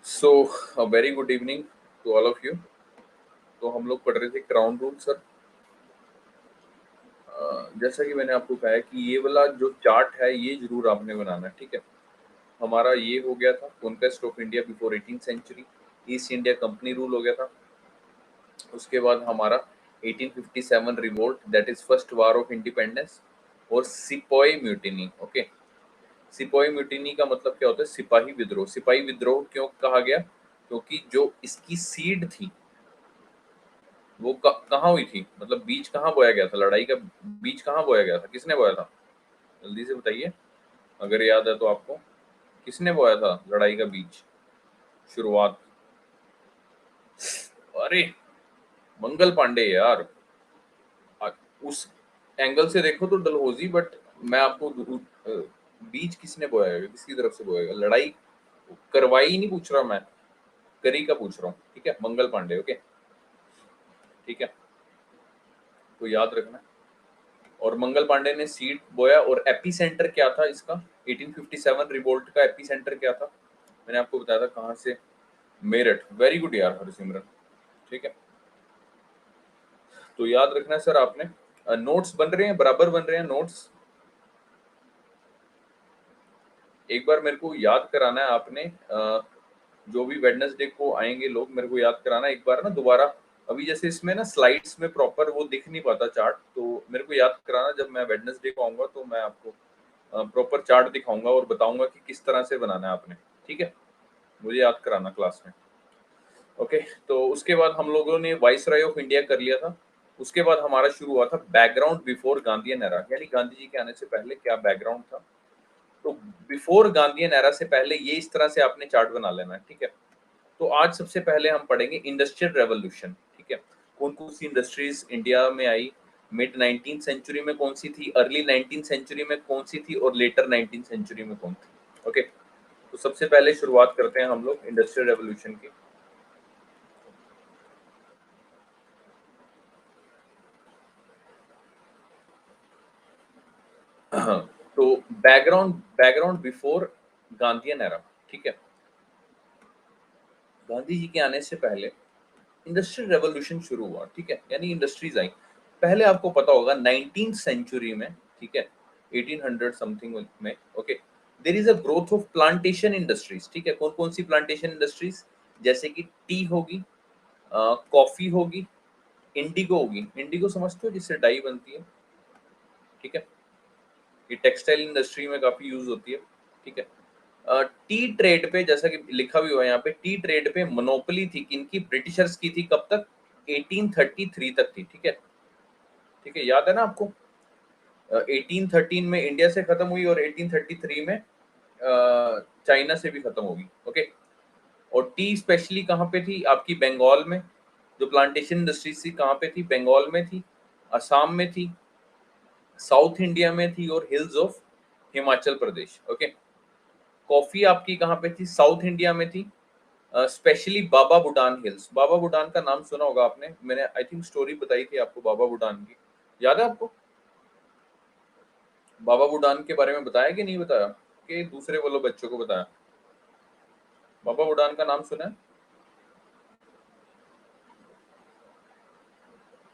So very good evening to all of you. तो हम लोग पढ़ रहे थे क्राउन रूल सर। जैसा कि मैंने आपको कहा है कि ये वाला जो चार्ट है ये जरूर आपने बनाना है, ठीक है। हमारा ये हो गया था conquest of India before 18th century, East India Company rule हो गया था। उसके बाद हमारा 1857 revolt that is first war of independence, और सिपोई म्यूटिनी। ओके, सिपाही म्यूटिनी का मतलब क्या होता है? सिपाही विद्रोह। सिपाही विद्रोह क्यों कहा गया? क्योंकि जो इसकी सीड थी वो कहाँ हुई थी, मतलब बीज कहाँ बोया गया था, लड़ाई का बीज कहाँ बोया गया था, किसने बोया था? जल्दी से बताइए, अगर याद है तो आपको। किसने बोया था लड़ाई का बीज? शुरुआत? अरे, मंगल पांडे यार। उस एंगल से देखो तो डलहौजी, बट मैं आपको बीज किसने बोया है, किसकी तरफ से बोया गया? लड़ाई करवाई नहीं पूछ रहा मैं, करी का पूछ रहा हूँ, ठीक है। मंगल पांडे। ओके, ठीक है, तो याद रखना। और मंगल पांडे ने सीड बोया। और एपी सेंटर क्या था इसका? 1857 रिवोल्ट का एपी सेंटर क्या था? मैंने आपको बताया था कहाँ से। मेरठ। वेरी गुड यार हरसिमरन, ठीक है। तो याद रखना है सर आपने। नोट्स बन रहे हैं, बराबर बन रहे हैं नोट्स। एक बार मेरे को याद कराना है आपने, जो भी वेडनेसडे को आएंगे लोग, मेरे को याद कराना एक बार ना दोबारा। अभी जैसे इसमें ना स्लाइड्स में प्रॉपर वो दिख नहीं पाता चार्ट, तो मेरे को याद कराना जब मैं वेडनेसडे को आऊंगा तो मैं आपको प्रॉपर चार्ट दिखाऊंगा और बताऊंगा कि किस तरह से बनाना है आपने, ठीक है। मुझे याद कराना क्लास में। ओके, तो उसके बाद हम लोगों ने वाइसराय ऑफ इंडिया कर लिया था। उसके बाद हमारा शुरू हुआ था बैकग्राउंड बिफोर गांधीयन एरा, यानी गांधी जी के आने से पहले क्या बैकग्राउंड था। तो बिफोर गांधीयन एरा से पहले ये इस तरह से आपने चार्ट बना लेना है, ठीक है। तो आज सबसे पहले हम पढ़ेंगे इंडस्ट्रियल रेवोल्यूशन, ठीक है। कौन कौन सी इंडस्ट्रीज इंडिया में आई, मिड 19th सेंचुरी में कौन सी थी, अर्ली 19th सेंचुरी में कौन सी थी, और लेटर 19th सेंचुरी में कौन थी। ओके, तो सबसे पहले शुरुआत करते हैं हम लोग इंडस्ट्रियल रेवोल्यूशन की। तो background background before Gandhian era, ठीक है। गांधी जी के आने से पहले इंडस्ट्रियल रेवोल्यूशन शुरू हुआ, ठीक है, यानी इंडस्ट्रीज आई। पहले आपको पता होगा 19th सेंचुरी में, ठीक है, 1800 समथिंग में, okay, there is a growth of plantation industries, ठीक है। कौन कौन सी प्लांटेशन इंडस्ट्रीज? जैसे कि टी होगी, कॉफी होगी, इंडिगो होगी। इंडिगो समझते हो, जिससे डाई बनती है, ठीक है। ये टेक्सटाइल इंडस्ट्री में काफी यूज होती है, ठीक है। टी ट्रेड पे, जैसा कि लिखा भी हुआ है यहाँ पे, टी ट्रेड पे मोनोपोली थी किनकी? ब्रिटिशर्स की थी। कब तक? 1833 तक थी, ठीक है। ठीक है, याद है ना आपको? 1813 में इंडिया से खत्म हुई और 1833 में चाइना से भी खत्म होगी, ओके। और टी स्पेशली कहाँ पे थी आपकी? बंगाल में। जो प्लांटेशन इंडस्ट्रीज थी कहाँ पे थी? बंगाल में थी, असम में थी, साउथ इंडिया में थी, और hills of Himachal Pradesh, okay. Coffee आपकी कहाँ पे थी? साउथ इंडिया में थी, स्पेशली बाबा बुडान हिल्स। बाबा बुडान का नाम सुना होगा आपने, मैंने आई थिंक स्टोरी बताई थी आपको बाबा बुडान की, याद है आपको? बाबा बुडान के बारे में बताया कि नहीं बताया, कि दूसरे वालों बच्चों को बताया? बाबा बुडान का नाम सुना है?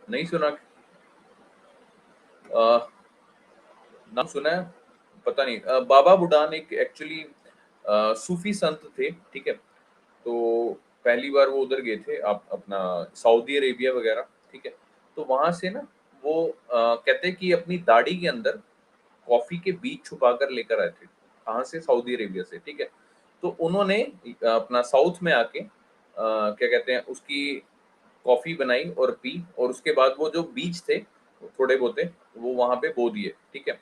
नहीं सुना? नाम सुना है, पता नहीं। बाबा बुडान एक एक्चुअली सूफी संत थे, ठीक है। तो पहली बार वो उधर गए थे, आप अपना सऊदी अरेबिया वगैरह, ठीक है। तो वहां से ना वो कहते हैं कि अपनी दाढ़ी के अंदर कॉफी के बीज छुपा कर लेकर आए थे। कहाँ से? सऊदी अरेबिया से, ठीक है। तो उन्होंने अपना साउथ में आके क्या कहते हैं उसकी कॉफी बनाई और पी, और उसके बाद वो जो बीज थे थोड़े बहुते वो वहां पे बो दिए, ठीक है।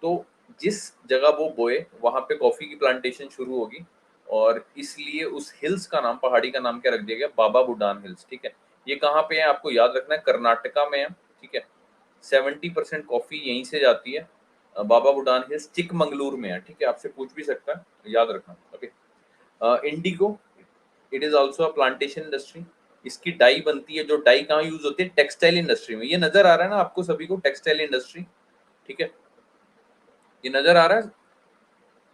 तो जिस जगह वो बोए वहां पे कॉफी की प्लांटेशन शुरू होगी, और इसलिए उस हिल्स का नाम, पहाड़ी का नाम क्या रख दिया गया? बाबा बुडान हिल्स, ठीक है। ये कहाँ पे है आपको याद रखना है, कर्नाटका में है, ठीक है। 70% कॉफी यहीं से जाती है। बाबा बुडान हिल्स चिकमंगलूर में है, ठीक है। आपसे पूछ भी सकता है, याद रखना, okay. Indigo, it is also a plantation industry. इसकी डाई बनती है, जो डाई कहाँ यूज होती है? टेक्सटाइल इंडस्ट्री में। ये नजर आ रहा है ना आपको सभी को? टेक्सटाइल इंडस्ट्री, ठीक है। ये नजर आ रहा है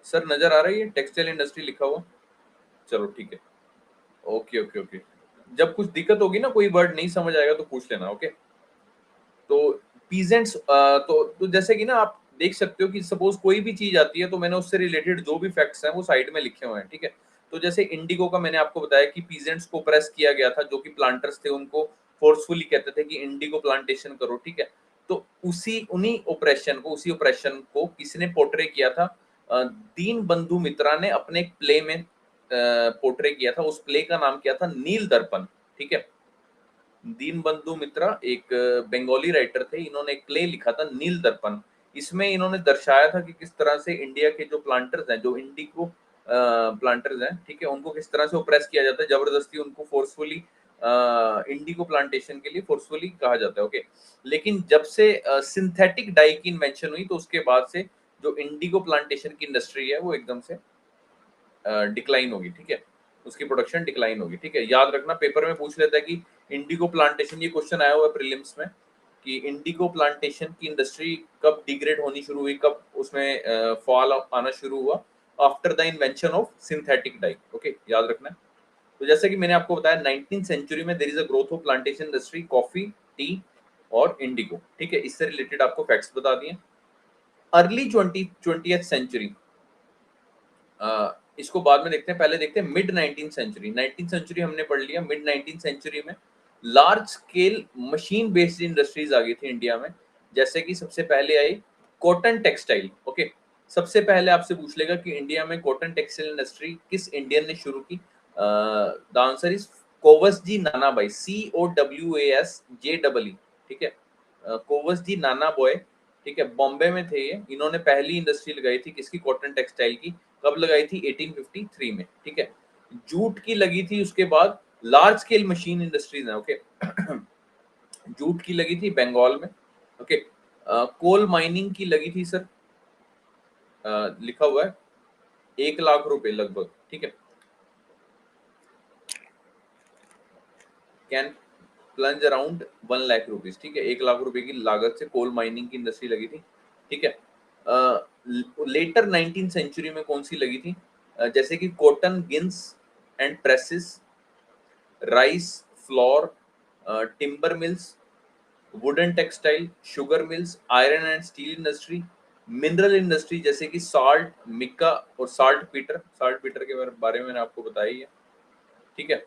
सर? नजर आ रहा है ये टेक्सटाइल इंडस्ट्री लिखा हुआ? चलो ठीक है। ओके ओके ओके, जब कुछ दिक्कत होगी ना, कोई वर्ड नहीं समझ आएगा तो पूछ लेना, ओके। तो पीजेंट्स, तो जैसे कि ना आप देख सकते हो कि सपोज कोई भी चीज आती है तो मैंने उससे रिलेटेड जो भी फैक्ट्स हैं वो साइड में लिखे हुए हैं, ठीक है। तो जैसे इंडिगो का मैंने आपको बताया कि पीजेंट्स को प्रेस किया गया था, जो कि प्लांटर्स थे, उनको फोर्सफुली कहते थे कि इंडिगो प्लांटेशन करो, ठीक है। तो उसी ऑपरेशन को किसने पोर्ट्रे किया था? दीन बंधु मित्रा ने अपने एक प्ले में पोर्ट्रे किया था। उस प्ले का नाम क्या था? नील दर्पण, ठीक है। दीन बंधु मित्रा एक बंगाली राइटर थे, इन्होंने एक प्ले लिखा था नील दर्पण। इसमें इन्होंने दर्शाया था कि किस तरह से इंडिया के जो प्लांटर्स हैं, जो इंडिगो प्लांटर्स हैं, ठीक है, उनको किस तरह से ओप्रेस किया जाता है, जबरदस्ती उनको फोर्सफुली इंडिगो प्लांटेशन के लिए फोर्सफुली कहा जाता है, ओके। लेकिन जब से सिंथेटिक डाई की इन्वेंशन हुई तो उसके बाद से जो इंडिगो प्लांटेशन की इंडस्ट्री है वो एकदम से डिक्लाइन होगी, ठीक है। उसकी प्रोडक्शन डिक्लाइन होगी, ठीक है। याद रखना, पेपर में पूछ लेता है कि इंडिगो प्लांटेशन, ये क्वेश्चन आया हुआ है प्रीलिम्स में, कि इंडिगो प्लांटेशन की इंडस्ट्री कब डिग्रेड होनी शुरू हुई, कब उसमें फॉल आना शुरू हुआ? After the invention of synthetic die, okay, याद रखना है। तो जैसे कि मैंने आपको बताया 19th सेंचुरी में there is a growth of plantation industry, coffee, tea और इंडिगो, ठीक है। इससे रिलेटेड आपको फैक्ट्स बता दिए। अर्ली 20th सेंचुरी, इसको बाद में देखते हैं, पहले देखते हैं mid 19th century. 19th century हमने पढ़ लिया। मिड 19th सेंचुरी में large scale machine based industries आ गई थी इंडिया में। जैसे कि सबसे पहले आई कॉटन टेक्सटाइल, ओके। सबसे पहले आपसे पूछ लेगा कि इंडिया में कॉटन टेक्सटाइल इंडस्ट्री किस इंडियन ने शुरू की? The answer is कोवस ji Nana by, COWASJEE, ठीक है। कोवस जी नाना बॉय, ठीक है, बॉम्बे में थे ये। इन्होंने पहली इंडस्ट्री लगाई थी किसकी? कॉटन टेक्सटाइल की। कब लगाई थी? 1853 में, ठीक है। जूट की लगी थी उसके बाद। लार्ज स्केल मशीन इंडस्ट्रीज है, ओके। जूट की लगी थी बंगाल में, ओके। कोल माइनिंग की लगी थी सर, लिखा हुआ है 1 लाख रुपए लगभग, ठीक है। Can plunge around 1 lakh rupees, ठीक है। 1 लाख रुपए की लागत से कोल माइनिंग की इंडस्ट्री लगी थी, ठीक है। लेटर 19th सेंचुरी में कौन सी लगी थी? जैसे कि cotton gins and presses, rice flour, timber mills, wooden textile, sugar mills, iron and steel industry, mineral industry जैसे कि साल्ट, मिक्का और साल्ट पीटर के बारे में मैंने आपको बताया ही है, ठीक है।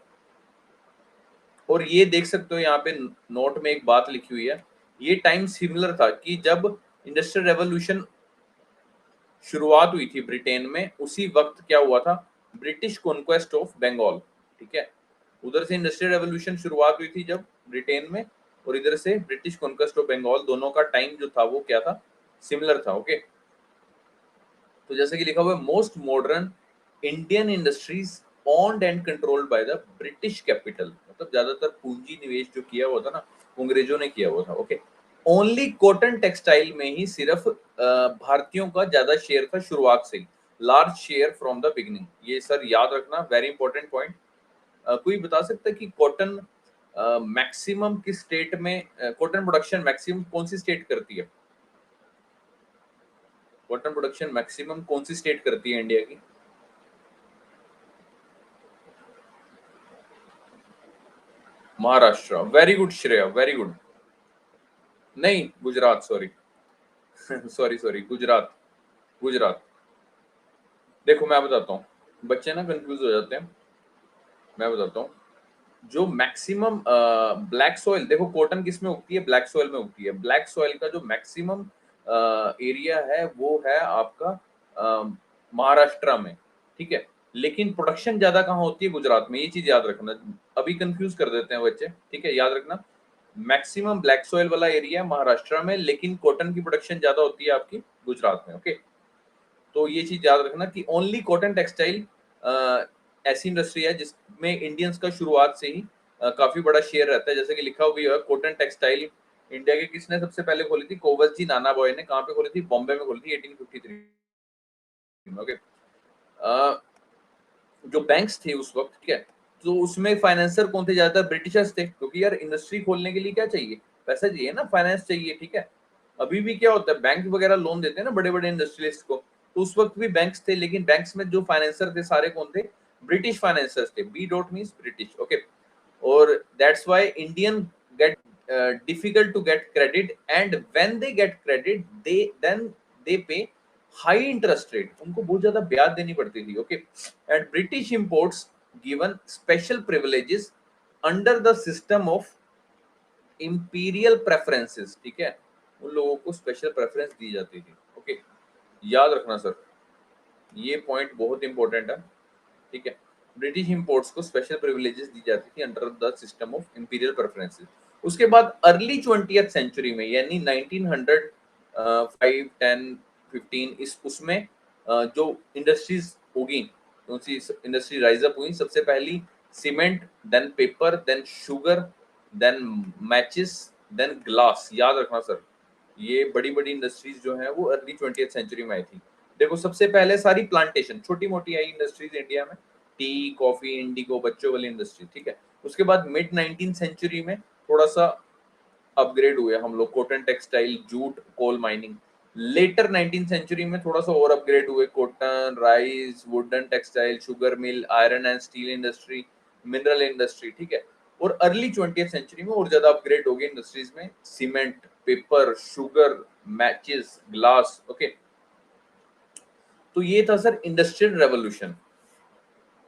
और ये देख सकते हो यहाँ पे नोट में एक बात लिखी हुई है, ये टाइम सिमिलर था कि जब इंडस्ट्रियल रेवोल्यूशन शुरुआत हुई थी ब्रिटेन में, उसी वक्त क्या हुआ था? ब्रिटिश कॉन्क्वेस्ट ऑफ बंगाल, ठीक है। उधर से इंडस्ट्रियल रेवोल्यूशन शुरुआत हुई थी जब ब्रिटेन में, और इधर से ब्रिटिश कॉन्क्वेस्ट ऑफ बंगाल, दोनों का टाइम जो था वो क्या था? सिमिलर था, ओके। तो जैसे कि लिखा हुआ है most modern Indian industries owned and controlled by the British capital, मतलब ज्यादातर पूंजी निवेश जो किया हुआ था ना, अंग्रेजों ने किया हुआ था, ओके। ओनली कॉटन टेक्सटाइल में ही सिर्फ भारतीयों का ज्यादा शेयर था शुरुआत से ही, large share from the beginning. ये सर याद रखना, वेरी इंपॉर्टेंट पॉइंट। कोई बता सकता है कि कॉटन मैक्सिमम किस स्टेट में, कॉटन प्रोडक्शन मैक्सिमम कौन सी स्टेट करती है? कॉटन प्रोडक्शन मैक्सिमम कौन सी स्टेट करती है इंडिया की? Maharashtra, very good Shreya, very good. नहीं, Gujarat, sorry. Sorry sorry, Gujarat, Gujarat. देखो मैं बताता हूँ, बच्चे ना कंफ्यूज हो जाते हैं। मैं बताता हूँ, जो मैक्सिमम ब्लैक सॉइल, देखो कॉटन किस में उगती है? ब्लैक सॉइल में उगती है। ब्लैक सॉइल का जो मैक्सिमम एरिया है वो है आपका महाराष्ट्र में, ठीक है। लेकिन प्रोडक्शन ज्यादा कहाँ होती है? गुजरात में। ये चीज याद रखना, अभी कंफ्यूज कर देते हैं बच्चे, ठीक है। याद रखना, मैक्सिमम ब्लैक सॉइल वाला एरिया है महाराष्ट्र में, लेकिन कॉटन की प्रोडक्शन ज्यादा होती है आपकी गुजरात में, ओके। तो ये चीज याद रखना कि ओनली कॉटन टेक्सटाइल ऐसी इंडस्ट्री है जिसमें इंडियंस का शुरुआत से ही काफी बड़ा शेयर रहता है। जैसे कि लिखा हुआ है कॉटन टेक्सटाइल इंडिया के किसने सबसे पहले खोली थी? कोवस जी नाना बॉय ने। कहाँ पे खोली थी? बॉम्बे में खोली थी 1853 में, ओके। जो बैंक्स थे उस वक्त, ठीक है, तो उसमें फाइनेंसर कौन थे? ज्यादातर ब्रिटिशर्स थे, क्योंकि यार इंडस्ट्री खोलने के लिए क्या चाहिए? पैसा चाहिए ना, फाइनेंस चाहिए, ठीक है। अभी भी क्या होता है, बैंक वगैरह लोन देते हैं ना बड़े बड़े इंडस्ट्रियलिस्ट को, तो उस वक्त भी बैंक्स थे, लेकिन बैंक्स में जो फाइनेंसर थे सारे कौन थे? ब्रिटिश फाइनेंसर्स थे, B dot means British, okay. और that's why Indian get difficult to get credit, and when they get credit they then they pay high interest rate, उनको बहुत ज्यादा ब्याज देनी पड़ती थी, okay. And British imports given special privileges under the system of imperial preferences, ठीक है, उन लोगों को स्पेशल प्रेफरेंस दी जाती थी, ओके। याद रखना सर, ये पॉइंट बहुत इंपॉर्टेंट है, ठीक है। ब्रिटिश इंपोर्ट्स को स्पेशल प्रिविलेजेस दी जाती थी under the system of imperial preferences. उसके बाद अर्ली 20th सेंचुरी में, यानी 1900 5 10 15 इस उसमें जो इंडस्ट्रीज होगी, कौन सी इंडस्ट्री राइज अप हुई, सबसे पहली cement, then paper, then sugar, then matches, then glass. याद रखना सर, ये बड़ी बड़ी इंडस्ट्रीज जो है वो अर्ली 20th सेंचुरी में आई थी। देखो सबसे पहले सारी प्लांटेशन छोटी मोटी आई इंडस्ट्रीज इंडिया में, टी, कॉफी, इंडिगो, बच्चों वाली इंडस्ट्री, ठीक है। उसके बाद मिड 19th सेंचुरी में थोड़ा सा अपग्रेड हुए हम लोग, cotton, textile, jute, coal mining. Later 19th century में थोड़ा सा और अपग्रेड हुए, cotton, rice, wooden, textile, sugar mill, iron and steel industry, mineral industry, ठीक है। और अर्ली 20th सेंचुरी में और ज्यादा अपग्रेड हो गई इंडस्ट्रीज में, cement, paper, sugar, matches, glass, okay. तो ये था सर इंडस्ट्रियल रेवोल्यूशन।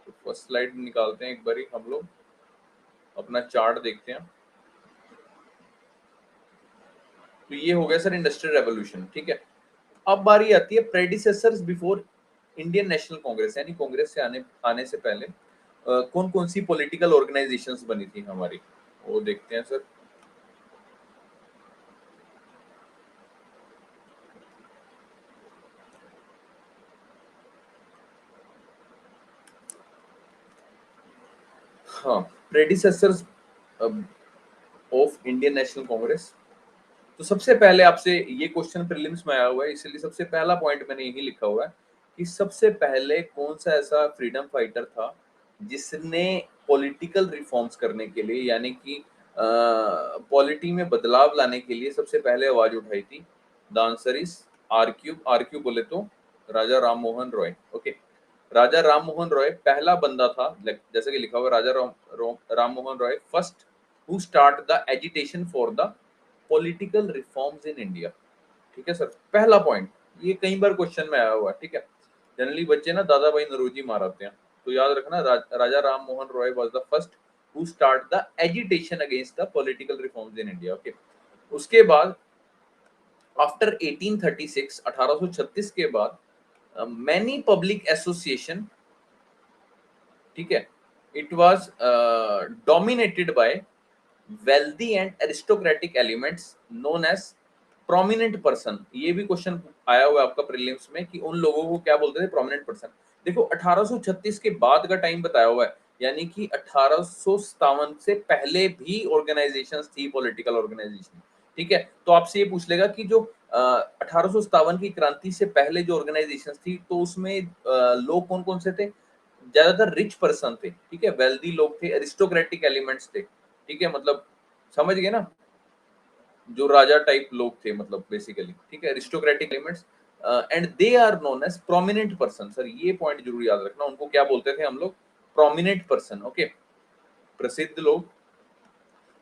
तो फर्स्ट स्लाइड निकालते हैं एक बारी, हम लोग अपना चार्ट देखते हैं। तो ये हो गया सर इंडस्ट्रियल रेवोल्यूशन, ठीक है। अब बारी आती है predecessors before Indian national Congress, यानी कांग्रेस से आने से पहले कौन कौन सी पॉलिटिकल ऑर्गेनाइजेशंस बनी थी हमारी, वो देखते हैं सर। हाँ, predecessors of Indian national Congress. तो सबसे पहले आपसे ये क्वेश्चन प्रीलिम्स में आया हुआ है, इसलिए सबसे पहला पॉइंट मैंने यही लिखा हुआ है कि सबसे पहले कौन सा ऐसा फ्रीडम फाइटर था जिसने पॉलिटिकल रिफॉर्म्स करने के लिए, यानी कि पॉलिटी में बदलाव लाने के लिए सबसे पहले आवाज उठाई थी। The answer is RQ. RQ बोले तो राजा राम मोहन रॉय, ओके। राजा राम मोहन रॉय पहला बंदा था, जैसे कि लिखा हुआ Raja Ram Mohan Roy first who start the agitation for the political reforms in India, ठीक है सर। पहला पॉइंट, ये कई बार क्वेश्चन में आया हुआ है, ठीक है। जनरली बच्चे ना दादा भाई नौरोजी मार आते हैं, तो याद रखना Raja Ram Mohan Roy was the first who start the agitation against the political reforms in India, okay. उसके बाद आफ्टर 1836 1836 के बाद मैनी पब्लिक एसोसिएशन, ठीक है, it was dominated by wealthy and aristocratic elements known as prominent person। ये भी क्वेश्चन आया हुआ है आपका प्रीलिम्स में कि उन लोगों को क्या बोलते थे, प्रोमिनेंट पर्सन। देखो 1836 के बाद का टाइम बताया हुआ है, यानी कि 1857 से पहले भी ऑर्गेनाइजेशंस थी, पॉलिटिकल ऑर्गेनाइजेशन, ठीक है। तो आपसे ये पूछ लेगा कि जो 1857 की क्रांति से पहले जो ऑर्गेनाइजेशंस थी, तो उसमें लोग कौन कौन से थे, ज्यादातर रिच पर्सन थे, ठीक है, वेल्दी लोग थे, एरिस्टोक्रेटिक एलिमेंट्स थे, ठीक है, मतलब समझ गए ना, जो राजा टाइप लोग थे, मतलब बेसिकली, ठीक है, aristocratic elements, and they are known as prominent person. Sir ये पॉइंट जरूर याद रखना, उनको क्या बोलते थे हम लोग, प्रोमिनेंट पर्सन, ओके, प्रसिद्ध लोग।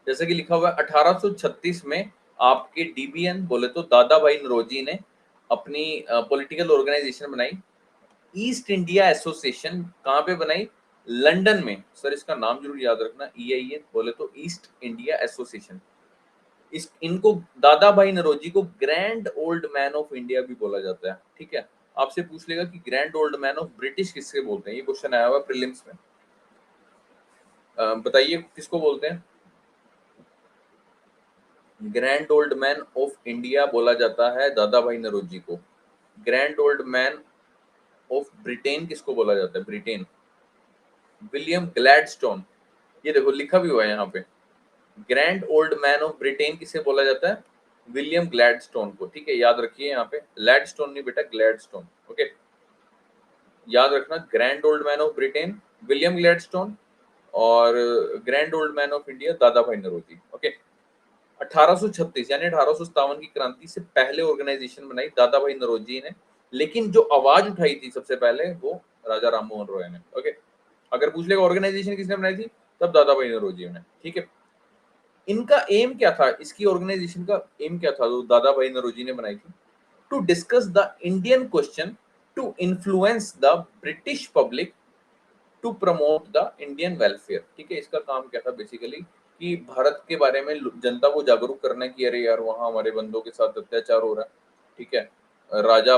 जैसे कि लिखा हुआ है 1836 में आपके डीबीएन बोले तो दादा भाई नौरोजी ने अपनी पॉलिटिकल ऑर्गेनाइजेशन बनाई, ईस्ट इंडिया एसोसिएशन। कहाँ पे बनाई, लंदन में। सर इसका नाम जरूर याद रखना, EIA बोले तो ईस्ट इंडिया एसोसिएशन। इनको दादा भाई नौरोजी को grand old man of India भी बोला जाता है, ठीक है। आपसे पूछ लेगा कि grand old man of British किससे बोलते हैं, ये क्वेश्चन आया हुआ प्रीलिम्स में। बताइए किसको बोलते हैं, grand old man of India बोला जाता है दादा भाई नौरोजी को। Grand old man of Britain किसको बोला जाता है, ब्रिटेन, विलियम ग्लैडस्टोन। ये देखो लिखा भी हुआ है यहाँ पे, grand old man of Britain किसे बोला जाता है, विलियम ग्लैडस्टोन को, ठीक है। याद रखिए यहाँ पे ग्लैडस्टोन नहीं बेटा, ग्लैडस्टोन, ओके। याद रखना, grand old man of Britain William Gladstone, और grand old man of India Dadabhai Naoroji, okay. 1836 यानी 1857 की क्रांति से पहले ऑर्गेनाइजेशन बनाई दादा भाई नौरोजी ने, लेकिन जो आवाज उठाई थी सबसे पहले वो राजा राम मोहन रॉय ने, ओके। अगर पूछ लेगा ऑर्गेनाइजेशन किसने बनाई थी, तब दादा भाई नौरोजी ने, ठीक है। इनका एम क्या था, इसकी ऑर्गेनाइजेशन का एम क्या था जो दादा भाई नौरोजी ने बनाई थी? To discuss the Indian question, to influence the British public, to promote the Indian welfare, ठीक है। इसका काम क्या था बेसिकली कि भारत के बारे में जनता को जागरूक करना कि अरे यार वहाँ हमारे बंदों के साथ अत्याचार हो रहा है, ठीक है। राजा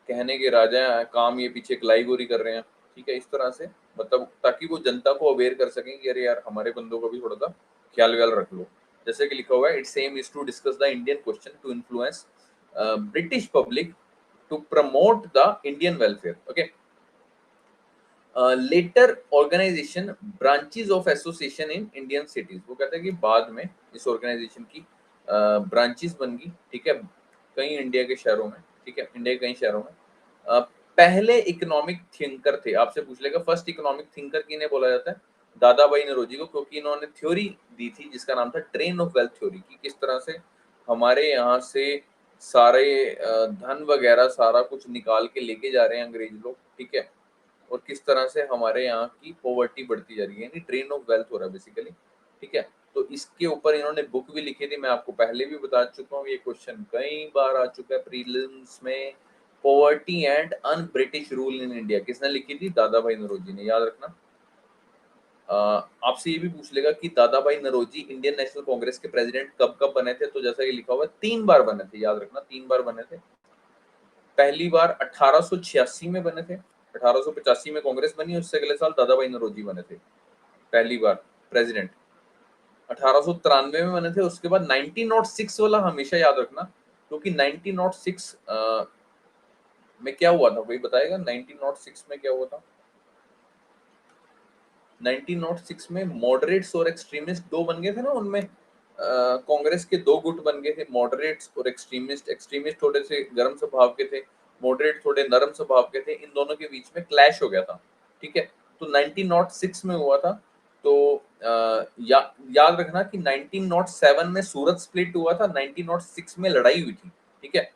कहने के राजा हैं, काम ये पीछे कलाई गोरी कर रहे हैं, ठीक है। इस तरह से मतलब ताकि वो जनता को अवेयर कर सकें कि अरे यार हमारे बंदों का भी थोड़ा सा ख्याल व्याल रख लो। जैसे कि लिखा हुआ है, its aim is to discuss the Indian question, to influence British public, to promote the Indian welfare, okay. Later organization branches of association in Indian cities, वो कहते हैं कि बाद में इस ऑर्गेनाइजेशन की ब्रांचेस बन गई, ठीक है, कई इंडिया के शहरों में, ठीक है, इंडिया के कई शहरों में। पहले इकोनॉमिक थिंकर थे, आपसे पूछ लेगा फर्स्ट इकोनॉमिक थिंकर किन्हें बोला जाता है? दादा भाई नौरोजी को, क्योंकि इन्होंने थ्योरी दी थी जिसका नाम था ट्रेन ऑफ वेल्थ थ्योरी, कि किस तरह से हमारे यहाँ से सारे धन वगैरह सारा कुछ निकाल के लेके जा रहे हैं अंग्रेज लोग, ठीक है, और किस तरह से हमारे यहाँ की पॉवर्टी बढ़ती जा रही है, यानी ट्रेन ऑफ वेल्थ हो रहा है बेसिकली, ठीक है। तो इसके ऊपर इन्होंने बुक भी लिखी थी, मैं आपको पहले भी बता चुका हूँ, ये क्वेश्चन कई बार आ चुका है प्रीलिम्स में। Poverty and un British rule in India किसने लिखी थी? दादा भाई नौरोजी ने, याद रखना। आपसे ये भी पूछ लेगा कि दादा भाई नौरोजी इंडियन नेशनल कांग्रेस के प्रेसिडेंट कब कब बने थे, तो जैसा कि लिखा हुआ है 3 बार बने थे, याद रखना 3 बार बने थे। पहली बार 1886 में बने थे, 1885 में कांग्रेस बनी, उससे अगले साल दादा भाई नौरोजी बने थे पहली बार प्रेसिडेंट। 1893 में बने थे, उसके बाद 1906 वाला हमेशा याद रखना, क्योंकि 1906 में क्या हुआ था, कोई बताएगा 1906 में क्या हुआ था? 1906 में मॉडरेट्स और एक्सट्रीमिस्ट दो बन गए थे ना, उनमें कांग्रेस के दो गुट बन गए थे, मॉडरेट्स और एक्सट्रीमिस्ट। एक्सट्रीमिस्ट थोड़े से गर्म स्वभाव के थे, मॉडरेट थोड़े नरम स्वभाव के थे, इन दोनों के बीच में क्लैश हो गया था, ठीक है। तो 1906 में हुआ था। तो याद रखना कि 1907 में सूरत स्प्लिट हुआ था, 1906 में लड़ाई हुई थी, ठीक है,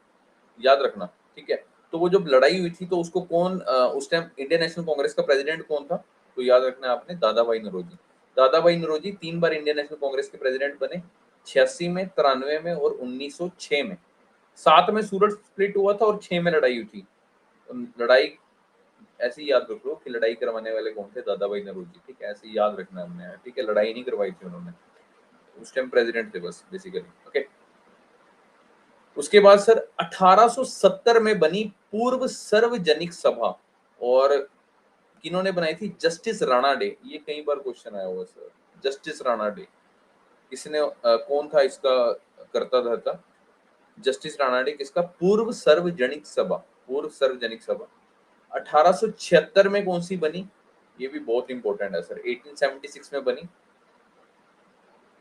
याद रखना, ठीक है। तो वो जब लड़ाई हुई थी तो उसको कौन उस टाइम इंडियन नेशनल कांग्रेस का प्रेसिडेंट कौन था? तो याद रखना है आपने, दादा भाई नौरोजी। दादा भाई नौरोजी 3 बार इंडियन नेशनल कांग्रेस के प्रेसिडेंट बने, 86 में, 93 में और 1906 में। 7 में सूरत स्प्लिट हुआ था और 6 में लड़ाई हुई थी। लड़ाई ऐसे ही याद रख लो कि लड़ाई करवाने वाले कौन थे? दादा भाई नौरोजी, ठीक है, ऐसे ही याद रखना है हमने, ठीक है। लड़ाई नहीं करवाई थी उन्होंने, उस टाइम प्रेसिडेंट थे बस बेसिकली, ओके। उसके बाद सर 1870 में बनी पूर्व सार्वजनिक सभा, और किन्होंने बनाई थी? Justice Rana day. ये कई बार क्वेश्चन आया हुआ सर, जस्टिस राणा डे किसने कौन था इसका करता था? जस्टिस राणा डे किसका? पूर्व सार्वजनिक सभा, पूर्व सार्वजनिक सभा। 1876 में कौन सी बनी? ये भी बहुत इंपॉर्टेंट है सर, 1876 में बनी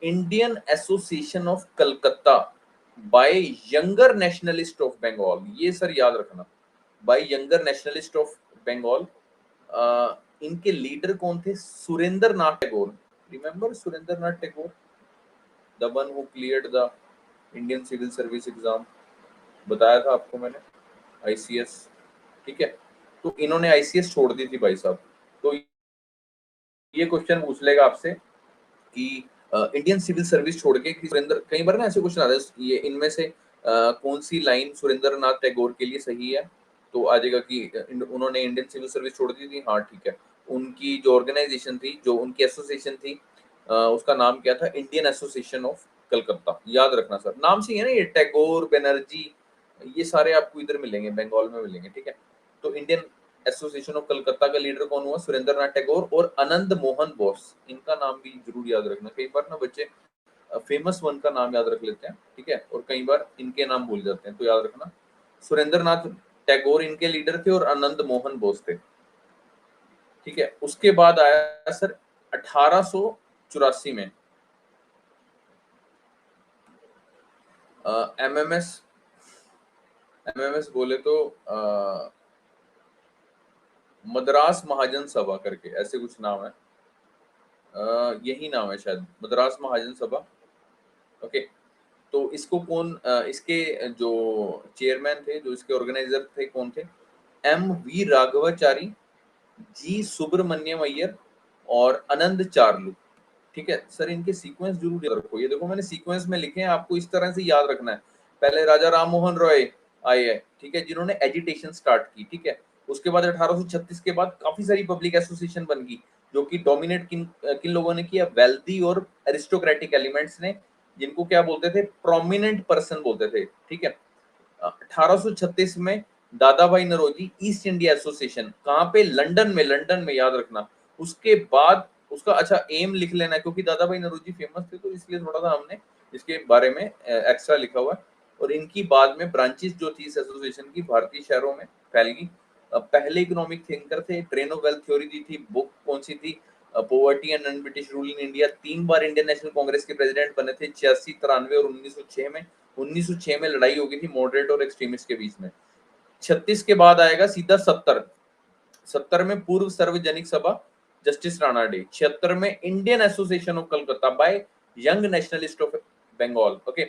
Indian association of Calcutta by younger nationalist of Bengal. ये सर याद रखना, by younger nationalist of Bengal. इनके लीडर कौन थे? Surendranath Tagore. Remember Surendranath Tagore, the one who cleared the Indian civil service exam, बताया था आपको मैंने, आईसीएस, ठीक है। तो इन्होंने आईसीएस छोड़ दी थी भाई साहब। तो ये क्वेश्चन पूछ लेगा आपसे कि इंडियन सिविल सर्विस छोड़ के सुरेंद्र, कई बार ना ऐसे क्वेश्चन आते हैं, ये इनमें से कौन सी लाइन सुरेंद्र नाथ टैगोर के लिए सही है? तो आ जाएगा कि उन्होंने इंडियन सिविल सर्विस छोड़ दी थी, हाँ ठीक है। उनकी जो ऑर्गेनाइजेशन थी, जो उनकी एसोसिएशन थी, उसका नाम क्या था? इंडियन एसोसिएशन ऑफ कलकत्ता, याद रखना सर। नाम से ही है ना ये, टैगोर, बनर्जी, ये सारे आपको इधर मिलेंगे, बंगाल में मिलेंगे, ठीक है। तो इंडियन एसोसिएशन ऑफ कलकत्ता का लीडर कौन हुआ? सुरेंद्र नाथ टैगोर और आनंद मोहन बोस, इनका नाम भी जरूर याद रखना। कई बार ना बच्चे फेमस वन का नाम याद रख लेते हैं, ठीक है, और कई बार इनके नाम भूल जाते हैं, तो याद रखना सुरेंद्र नाथ टैगोर इनके लीडर थे और आनंद मोहन बोस थे, ठीक है। उसके बाद आया सर 1884 में एमएमएस, एमएमएस बोले तो मद्रास महाजन सभा करके ऐसे कुछ नाम है, यही नाम है शायद, मद्रास महाजन सभा, ओके। तो इसको कौन इसके जो चेयरमैन थे, जो इसके ऑर्गेनाइजर थे, कौन थे? एम वी राघवाचारी, जी सुब्रमण्यम अय्यर और आनंद चार्लू। ठीक है सर, इनके सीक्वेंस जरूर याद रखो। ये देखो मैंने सीक्वेंस में लिखे हैं, आपको इस तरह से याद रखना है। पहले राजा राम मोहन रॉय आए हैं, ठीक है, जिन्होंने एजिटेशन स्टार्ट की। ठीक है, उसके बाद 1836 के बाद काफी सारी पब्लिक एसोसिएशन बन गई, जो कि डोमिनेट किन किन लोगों ने किया? वेल्दी और एरिस्टोक्रेटिक एलिमेंट्स ने, जिनको क्या बोलते थे? प्रोमिनेंट पर्सन बोलते थे। ठीक है, 1836 में दादा भाई नौरोजी ईस्ट इंडिया एसोसिएशन, कहाँ पे? लंदन में, लंदन में, याद रखना। उसके बाद उसका अच्छा एम लिख लेना, क्योंकि दादा भाई नौरोजी फेमस थे तो इसलिए थोड़ा सा हमने इसके बारे में एक्स्ट्रा लिखा हुआ है। और इनकी बाद में ब्रांचेस जो थी इस एसोसिएशन की, भारतीय शहरों में फैल गई। पहले इकोनॉमिक थिंकर थे, ट्रेन ऑफ वेल्थ थ्योरी दी थी। बुक कौन सी थी? Poverty and non British rule in India. 3 bar Indian national Congress के प्रेसिडेंट बने थे, 86, 93 और 1906 में। 1906 में लड़ाई हो गई थी मॉडरेट और एक्सट्रीमिस्ट के बीच में। 36 के बाद आएगा सीधा 70। 70 में पूर्व सार्वजनिक सभा, जस्टिस राणा डे। 76 में Indian association of Calcutta by young nationalist of Bengal, okay,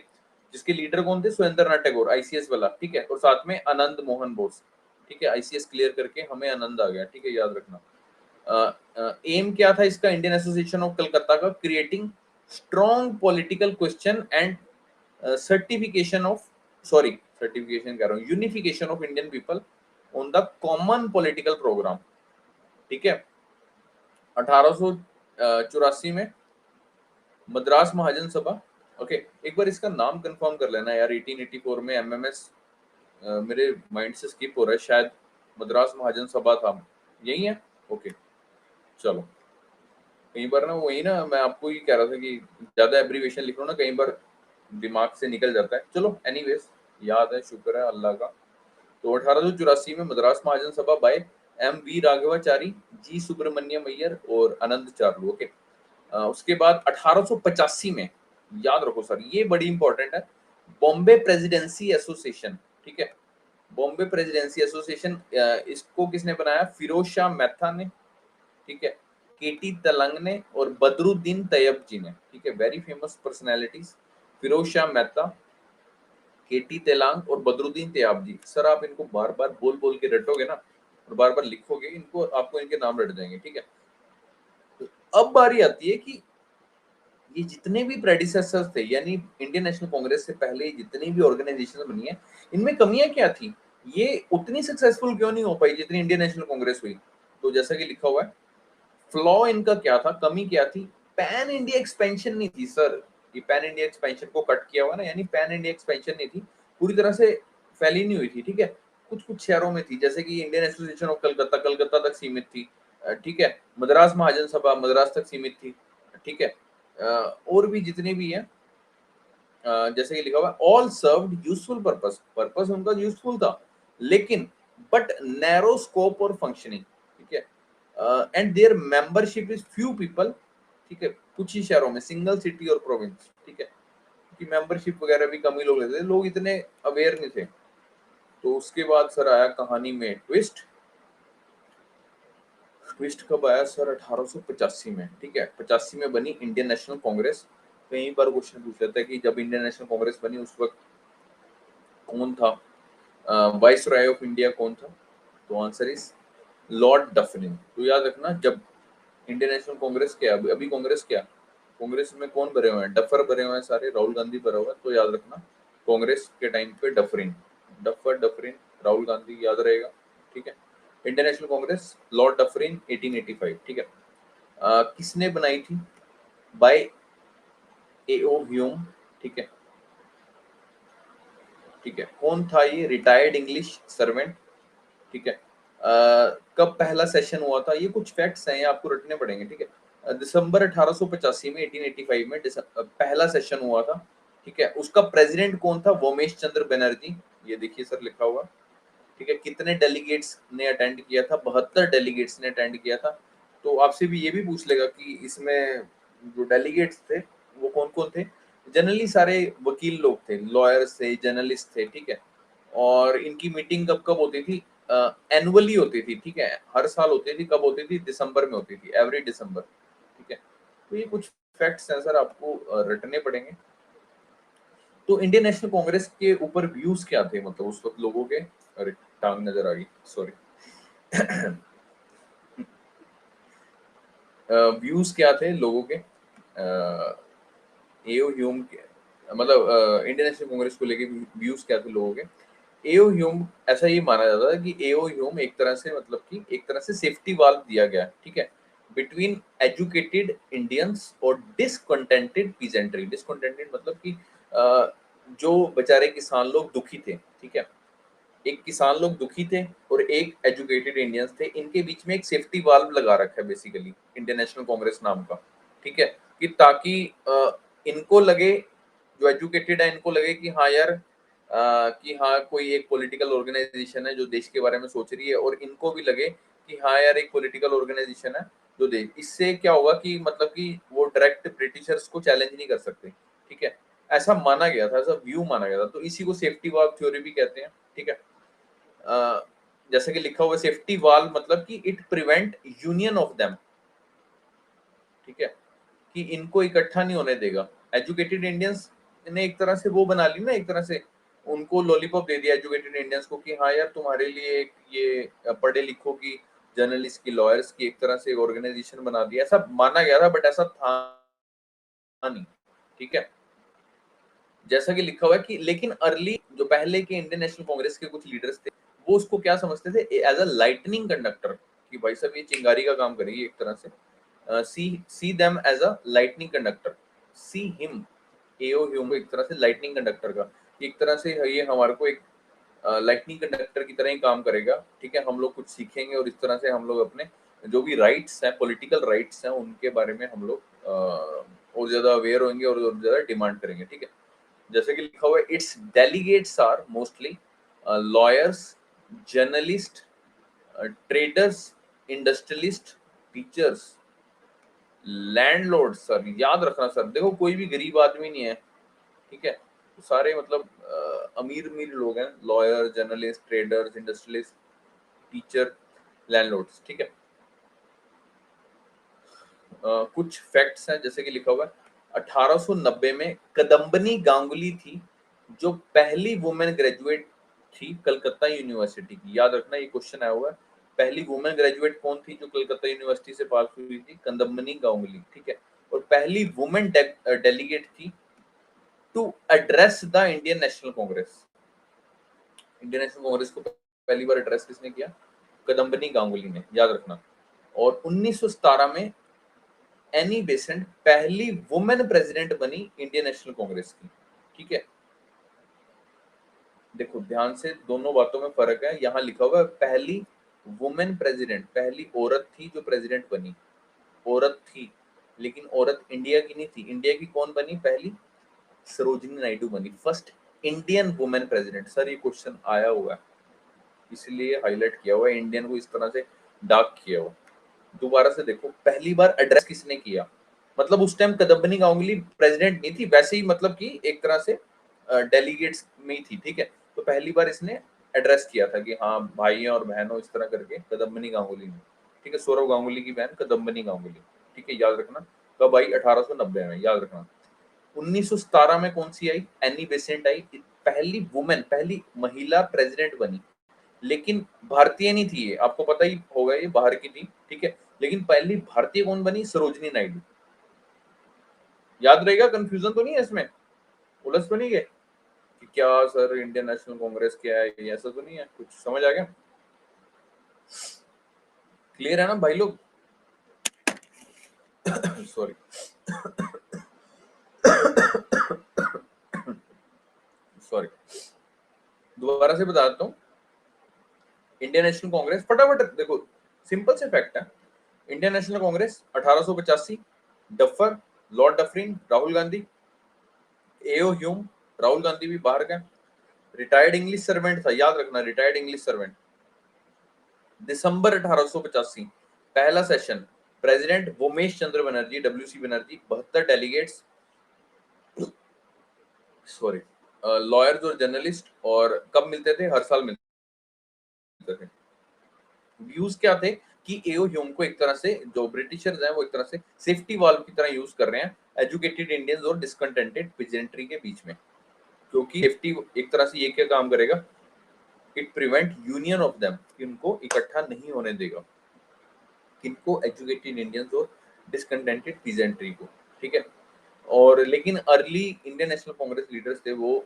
जिसके लीडर कौन थे? सुरेंद्रनाथ टैगोर, आईसीएस वाला। ठीक है, और साथ में आनंद मोहन बोस। ठीक है, आईसीएस क्लियर करके हमें आनंद आ गया। ठीक है, याद रखना। एम क्या था इसका, इंडियन एसोसिएशन ऑफ कलकत्ता का? Creating strong political question and certification of, sorry certification कह रहा हूँ, unification of Indian people on the common political programme. ठीक है, 1884 में मद्रास महाजन सभा। ओके, एक बार इसका नाम कंफर्म कर लेना यार। 1884 में एमएमएस मेरे माइंड से स्किप हो रहा है, शायद मद्रास महाजन सभा था, यही है। ओके, चलो। कई बार ना वही ना, मैं आपको ही कह रहा था कि ज्यादा एब्रीविएशन लिख लो ना, कई बार दिमाग से निकल जाता है। चलो एनीवेज, याद है, शुक्र है अल्लाह का। तो 1884 में मद्रास महाजन सभा बाय एम वी राघवाचारी, जी सुब्रमण्यम अय्यर और आनंद चार्लू। ओके, उसके बाद 1885 में, याद रखो सर ये बड़ी इंपॉर्टेंट है, बॉम्बे प्रेसिडेंसी एसोसिएशन। ठीक है, बॉम्बे प्रेसिडेंसी एसोसिएशन, इसको किसने बनाया? फिरोज शाह मेहता ने। ठीक है, केटी तलंग ने और बदरुद्दीन तैयब जी ने। ठीक है, very famous personalities, Firoz Shah Mehta, K T Telang और बदरुद्दीन तैयब जी। सर आप इनको बार बार बोल बोल के रटोगे ना और बार बार लिखोगे इनको, आपको इनके नाम रट जाएंगे। ठीक है, तो अब बारी आती है कि ये जितने भी प्रेडिसेसर्स थे, यानी इंडियन नेशनल कांग्रेस से पहले जितनी भी ऑर्गेनाइजेशन बनी है, इनमें कमियां क्या थी? ये उतनी सक्सेसफुल क्यों नहीं हो पाई जितनी इंडियन नेशनल कांग्रेस हुई? तो जैसा कि लिखा हुआ है, फ्लॉ इनका क्या था, कमी क्या थी? पैन इंडिया एक्सपेंशन नहीं थी सर। ये पैन इंडिया एक्सपेंशन को कट किया हुआ ना, यानी पैन इंडिया एक्सपेंशन नहीं थी, पूरी तरह से फैली नहीं हुई थी। ठीक है, कुछ कुछ शहरों में थी, जैसे कि Indian association of Calcutta Calcutta तक सीमित थी। ठीक है, मद्रास महाजन सभा मद्रास तक सीमित थी। ठीक है, और भी जितने भी हैं, जैसे कि लिखा हुआ all served useful purpose, purpose उनका यूजफुल था, लेकिन बट नैरो स्कोप और फंक्शनिंग। ठीक है, and their membership is few people. ठीक है, कुछ ही शहरों में, सिंगल सिटी और प्रोविंस। ठीक है, कि मेंबरशिप वगैरह भी कम ही लोग लेते थे, लोग इतने अवेयर नहीं थे। तो उसके बाद सर आया कहानी में ट्विस्ट। ट्विस्ट कब आया सर? 1885 में। ठीक है, 85 में बनी इंडियन नेशनल कांग्रेस। कई बार क्वेश्चन पूछ लेता है कि जब इंडियन नेशनल कांग्रेस बनी उस वक्त कौन था, वाइस रॉय ऑफ इंडिया कौन था? तो आंसर इज लॉर्ड डफरिन। तो याद रखना, जब इंडियन नेशनल कांग्रेस क्या, अभी कांग्रेस क्या, कांग्रेस में कौन भरे हुए हैं? डफर भरे हुए हैं सारे, राहुल गांधी भरा हुआ है। तो याद रखना कांग्रेस के टाइम पे Dufferin, duffer Dufferin, Rahul Gandhi, याद रहेगा। ठीक है, Indian national Congress Lord Dufferin 1885। ठीक है, किसने बनाई थी? बाय ए ओ ह्यूम। ठीक है, ठीक है, कौन था ये? Retired English servant. ठीक है, कब पहला सेशन हुआ था? ये कुछ फैक्ट्स हैं, ये आपको रटने पड़ेंगे। ठीक है, दिसंबर 1885 में, 1885 में पहला सेशन हुआ था। ठीक है, उसका प्रेसिडेंट कौन था? वोमेश चंद्र बनर्जी। ये देखिए सर लिखा हुआ। ठीक है, कितने डेलीगेट्स ने अटेंड किया था? 72 डेलीगेट्स ने अटेंड किया था। तो आपसे भी ये भी पूछ लेगा कि इसमें जो डेलीगेट्स थे वो कौन कौन थे? जनरली सारे वकील लोग थे, लॉयर्स थे, जर्नलिस्ट थे। ठीक है, और इनकी मीटिंग कब कब होती थी? एनुअली होती थी। ठीक है, हर साल होती थी। कब होती थी? दिसंबर में होती थी, एवरी दिसंबर। ठीक है, तो ये कुछ फैक्ट्स हैं सर, आपको रटने पड़ेंगे। तो इंडियन नेशनल कांग्रेस के ऊपर व्यूज क्या थे, मतलब उस वक्त लोगों के? अरे टांग नजर आ गई, सॉरी। व्यूज क्या थे लोगों के, एओ ह्यूम के, मतलब इंडियन नेशनल कांग्रेस को लेके व्यूज क्या थे लोगों के। एओ ह्यूम, ऐसा ये माना जाता है कि एओ ह्यूम एक तरह से, मतलब कि एक तरह से सेफ्टी वाल्व दिया गया, ठीक है, बिटवीन एजुकेटेड इंडियंस और डिसकंटेंटेड पीजेंट्री। डिसकंटेंटेड मतलब कि जो बेचारे किसान लोग दुखी थे, ठीक है, एक किसान लोग दुखी थे और एक एजुकेटेड इंडियंस थे, इनके बीच में एक सेफ्टी वाल्व लगा रखा है बेसिकली इंडियन नेशनल कांग्रेस नाम का, ठीक है, कि ताकि इनको लगे, जो एजुकेटेड है इनको लगे कि हाँ यार, कि हाँ कोई एक पॉलिटिकल ऑर्गेनाइजेशन है जो देश के बारे में सोच रही है, और इनको भी लगे कि हाँ यार एक पॉलिटिकल ऑर्गेनाइजेशन है जो देश, इससे क्या होगा कि मतलब कि वो डायरेक्ट ब्रिटिशर्स को चैलेंज नहीं कर सकते, ठीक है, ऐसा माना गया था, ऐसा व्यू माना गया था, तो इसी को सेफ्टी वाल्व थ्योरी भी कहते हैं, ठीक है। जैसे कि लिखा हुआ सेफ्टी वाल्व मतलब कि it prevent union of them, ठीक है, कि इनको इकट्ठा नहीं होने देगा। एजुकेटेड इंडियंस ने एक तरह से वो बना ली ना, एक तरह से उनको लॉलीपॉप दे दिया एजुकेटेड इंडियंस को कि हाँ यार तुम्हारे लिए एक ये पढ़े लिखों की, जर्नलिस्ट की, लॉयर्स की एक तरह से ऑर्गेनाइजेशन बना दिया, ऐसा माना गया था, बट ऐसा था नहीं, ठीक है। जैसा कि लिखा हुआ है कि लेकिन अर्ली जो पहले के इंडियन नेशनल कांग्रेस के कुछ लीडर्स थे, वो उसको क्या समझते थे, एज अ लाइटनिंग कंडक्टर, कि भाई साहब ये चिंगारी का काम करेगी एक तरह से, see them as a lightning conductor, see him, AO Hume को एक तरह से लाइटनिंग कंडक्टर का, एक तरह से ये हमारे को एक लाइटनिंग कंडक्टर की तरह ही काम करेगा, ठीक है, हम लोग कुछ सीखेंगे और इस तरह से हम लोग अपने जो भी राइट्स हैं, पॉलिटिकल राइट्स हैं, उनके बारे में हम लोग और ज्यादा अवेयर होंगे और ज्यादा डिमांड करेंगे, ठीक है। जैसे कि लिखा हुआ है, its delegates are mostly lawyers, journalist, traders, industrialist, teachers, landlord. Sir याद रखना सर, देखो कोई भी गरीब आदमी नहीं है, ठीक है, तो सारे मतलब अमीर अमीर लोग हैं, lawyer, journalist, traders, industrialist, teacher, landlords, ठीक है। कुछ फैक्ट्स हैं, जैसे कि लिखा हुआ है 1890 में कदम्बनी गांगुली थी जो पहली वुमेन ग्रेजुएट थी कलकत्ता यूनिवर्सिटी की। याद रखना ये क्वेश्चन आया हुआ है, पहली वुमेन ग्रेजुएट कौन थी जो कलकत्ता यूनिवर्सिटी से पास हुई थी, कदम्बनी गांगुली, ठीक है, और पहली वुमेन डेलीगेट थी to address the Indian national Congress. Indian national Congress को पहली बार एड्रेस किसने किया, कदम्बनी गांगुली ने, याद रखना। और 1917 में एनी बेसेंट पहली वुमेन प्रेसिडेंट बनी इंडियन नेशनल कांग्रेस की, ठीक है। देखो ध्यान से, दोनों बातों में फर्क है, यहाँ लिखा हुआ है पहली वुमेन प्रेसिडेंट, पहली औरत थी जो प्रेसिडेंट बनी, औरत थी, लेकिन औरत इंडिया की नहीं थी। इंडिया की कौन बनी पहली, सरोजिनी नायडू बनी, first Indian women president. Sir ये क्वेश्चन आया हुआ है, इसलिए हाईलाइट किया हुआ है, इंडियन को इस तरह से डार्क किया हुआ। दोबारा से देखो, पहली बार एड्रेस किसने किया, मतलब उस टाइम कदम्बनी गांगुली प्रेसिडेंट नहीं थी, वैसे ही मतलब कि एक तरह से डेलीगेट्स में ही थी, ठीक है, तो पहली बार इसने एड्रेस किया था कि हाँ भाइयों और बहनों, इस तरह करके कदम्बनी गांगुली ने, ठीक है, सौरव गांगुली की बहन कदम्बनी गांगुली, ठीक है, याद रखना। कब आई, 1890 में, याद रखना। 1917 में कौन सी आई, एनी बेसेंट आई, पहली वुमेन, पहली महिला प्रेसिडेंट बनी, लेकिन भारतीय नहीं थी ये, आपको पता ही होगा ये बाहर की थी, ठीक है, लेकिन पहली भारतीय कौन बनी, सरोजिनी नायडू। याद रहेगा, कंफ्यूजन तो नहीं है इसमें, उलझ तो नहीं गए कि क्या सर इंडियन नेशनल कांग्रेस क्या है, ये ऐसा तो नहीं है, कुछ समझ आ गया, क्लियर है ना भाई लोग। सॉरी, सॉरी, दोबारा से बता देता हूँ। इंडियन नेशनल कांग्रेस, फटाफट देखो, सिंपल से फैक्ट है, Indian national Congress 1885, Duffer, Lord Dufferin, Rahul Gandhi, A O Hume, Rahul Gandhi भी बाहर का, रिटायर्ड इंग्लिश सर्वेंट था, याद रखना, रिटायर्ड इंग्लिश सर्वेंट। दिसंबर 1885 पहला session, president Womesh Chandra Banerjee, W C Banerjee, 72 delegates, sorry, lawyers और जर्नलिस्ट, और कब मिलते थे, हर साल मिलते थे। व्यूज क्या थे कि एओ ह्यूम को एक तरह से जो ब्रिटिशर्स हैं वो एक तरह से सेफ्टी वाल्व की तरह यूज कर रहे हैं एजुकेटेड इंडियंस और डिसकंटेंटेड पीजेंट्री के बीच में, क्योंकि सेफ्टी एक तरह से ये क्या काम करेगा, it prevent union of them, कि उनको इकट्ठा नहीं होने देगा, किनको, एजुकेटेड इंडियंस और डिसकंटेंटेड पीजेंट्री को, ठीक है। और लेकिन early Indian national Congress leaders थे, वो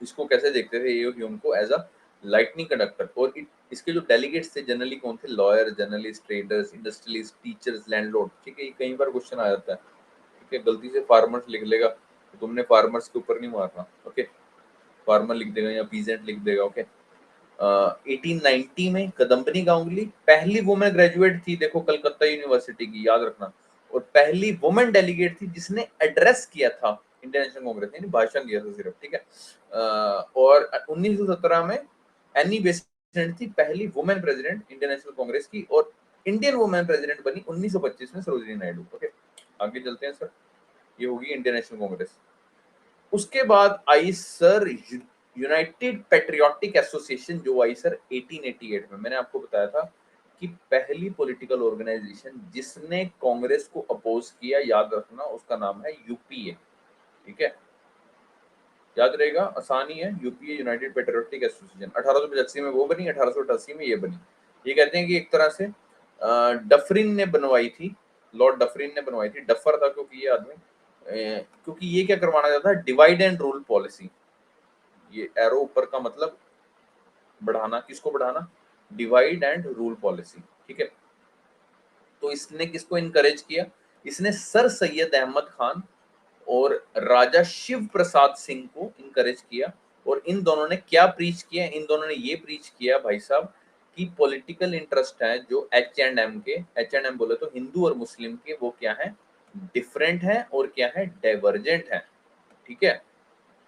इसको कैसे देखते थे, एओ ह्यूम को एज अ लाइटनिंग कंडक्टर। और इसके जो डेलीगेट्स थे जनरली कौन थे, lawyer, journalist, traders, industrialist, teachers, landlord, ठीक है। ये कई बार क्वेश्चन आ जाता है, ठीक है। गलती से फार्मर्स लिख लेगा तो तुमने फार्मर्स के ऊपर नहीं मारना, ओके। फार्मर लिख देगा या पीजेंट लिख देगा, ओके। 1890 में कदम्बनी गांगुली पहली वुमेन ग्रेजुएट थी, देखो कलकत्ता यूनिवर्सिटी की, याद रखना। और पहली वुमेन डेलीगेट थी जिसने एड्रेस किया था इंडियन नेशनल कांग्रेस, यानी भाषण दिया था सिर्फ, ठीक है। और 1917 में एनी बेसेंट थी पहली women president Indian national Congress की, और इंडियन वुमेन प्रेसिडेंट बनी 1925 में सरोजिनी नायडू, ओके। आगे चलते हैं सर, ये होगी इंडियन नेशनल कांग्रेस। उसके बाद आई सर यूनाइटेड पेट्रियोटिक एसोसिएशन, जो आई सर 1888 में। मैंने आपको बताया था कि पहली पॉलिटिकल ऑर्गेनाइजेशन जिसने कांग्रेस को अपोज किया, याद रखना, उसका नाम है यूपीए, ठीक है। याद रहेगा, आसानी है, यूपीए यूनाइटेड पेट्रियोटिक एसोसिएशन। 1885 में वो बनी, 1888 में ये बनी। ये कहते हैं कि एक तरह से डफरिन ने बनवाई थी, लॉर्ड डफरिन ने बनवाई थी। डफर था क्योंकि ये आदमी, क्योंकि ये क्या करवाना चाहता है, डिवाइड एंड रूल पॉलिसी। ये एरो ऊपर का मतलब बढ़ाना, किसको बढ़ाना, डिवाइड एंड रूल पॉलिसी, ठीक है। तो इसने किसको इनकरेज किया, इसने सर सैयद अहमद खान और राजा शिव प्रसाद सिंह को इनकरेज किया। और इन दोनों ने क्या प्रीच किया, इन दोनों ने ये प्रीच किया भाई साहब कि पॉलिटिकल इंटरेस्ट है जो H&M के, H&M बोले तो हिंदू और मुस्लिम के, वो क्या है, डिफरेंट है और क्या है, डाइवर्जेंट है, ठीक है।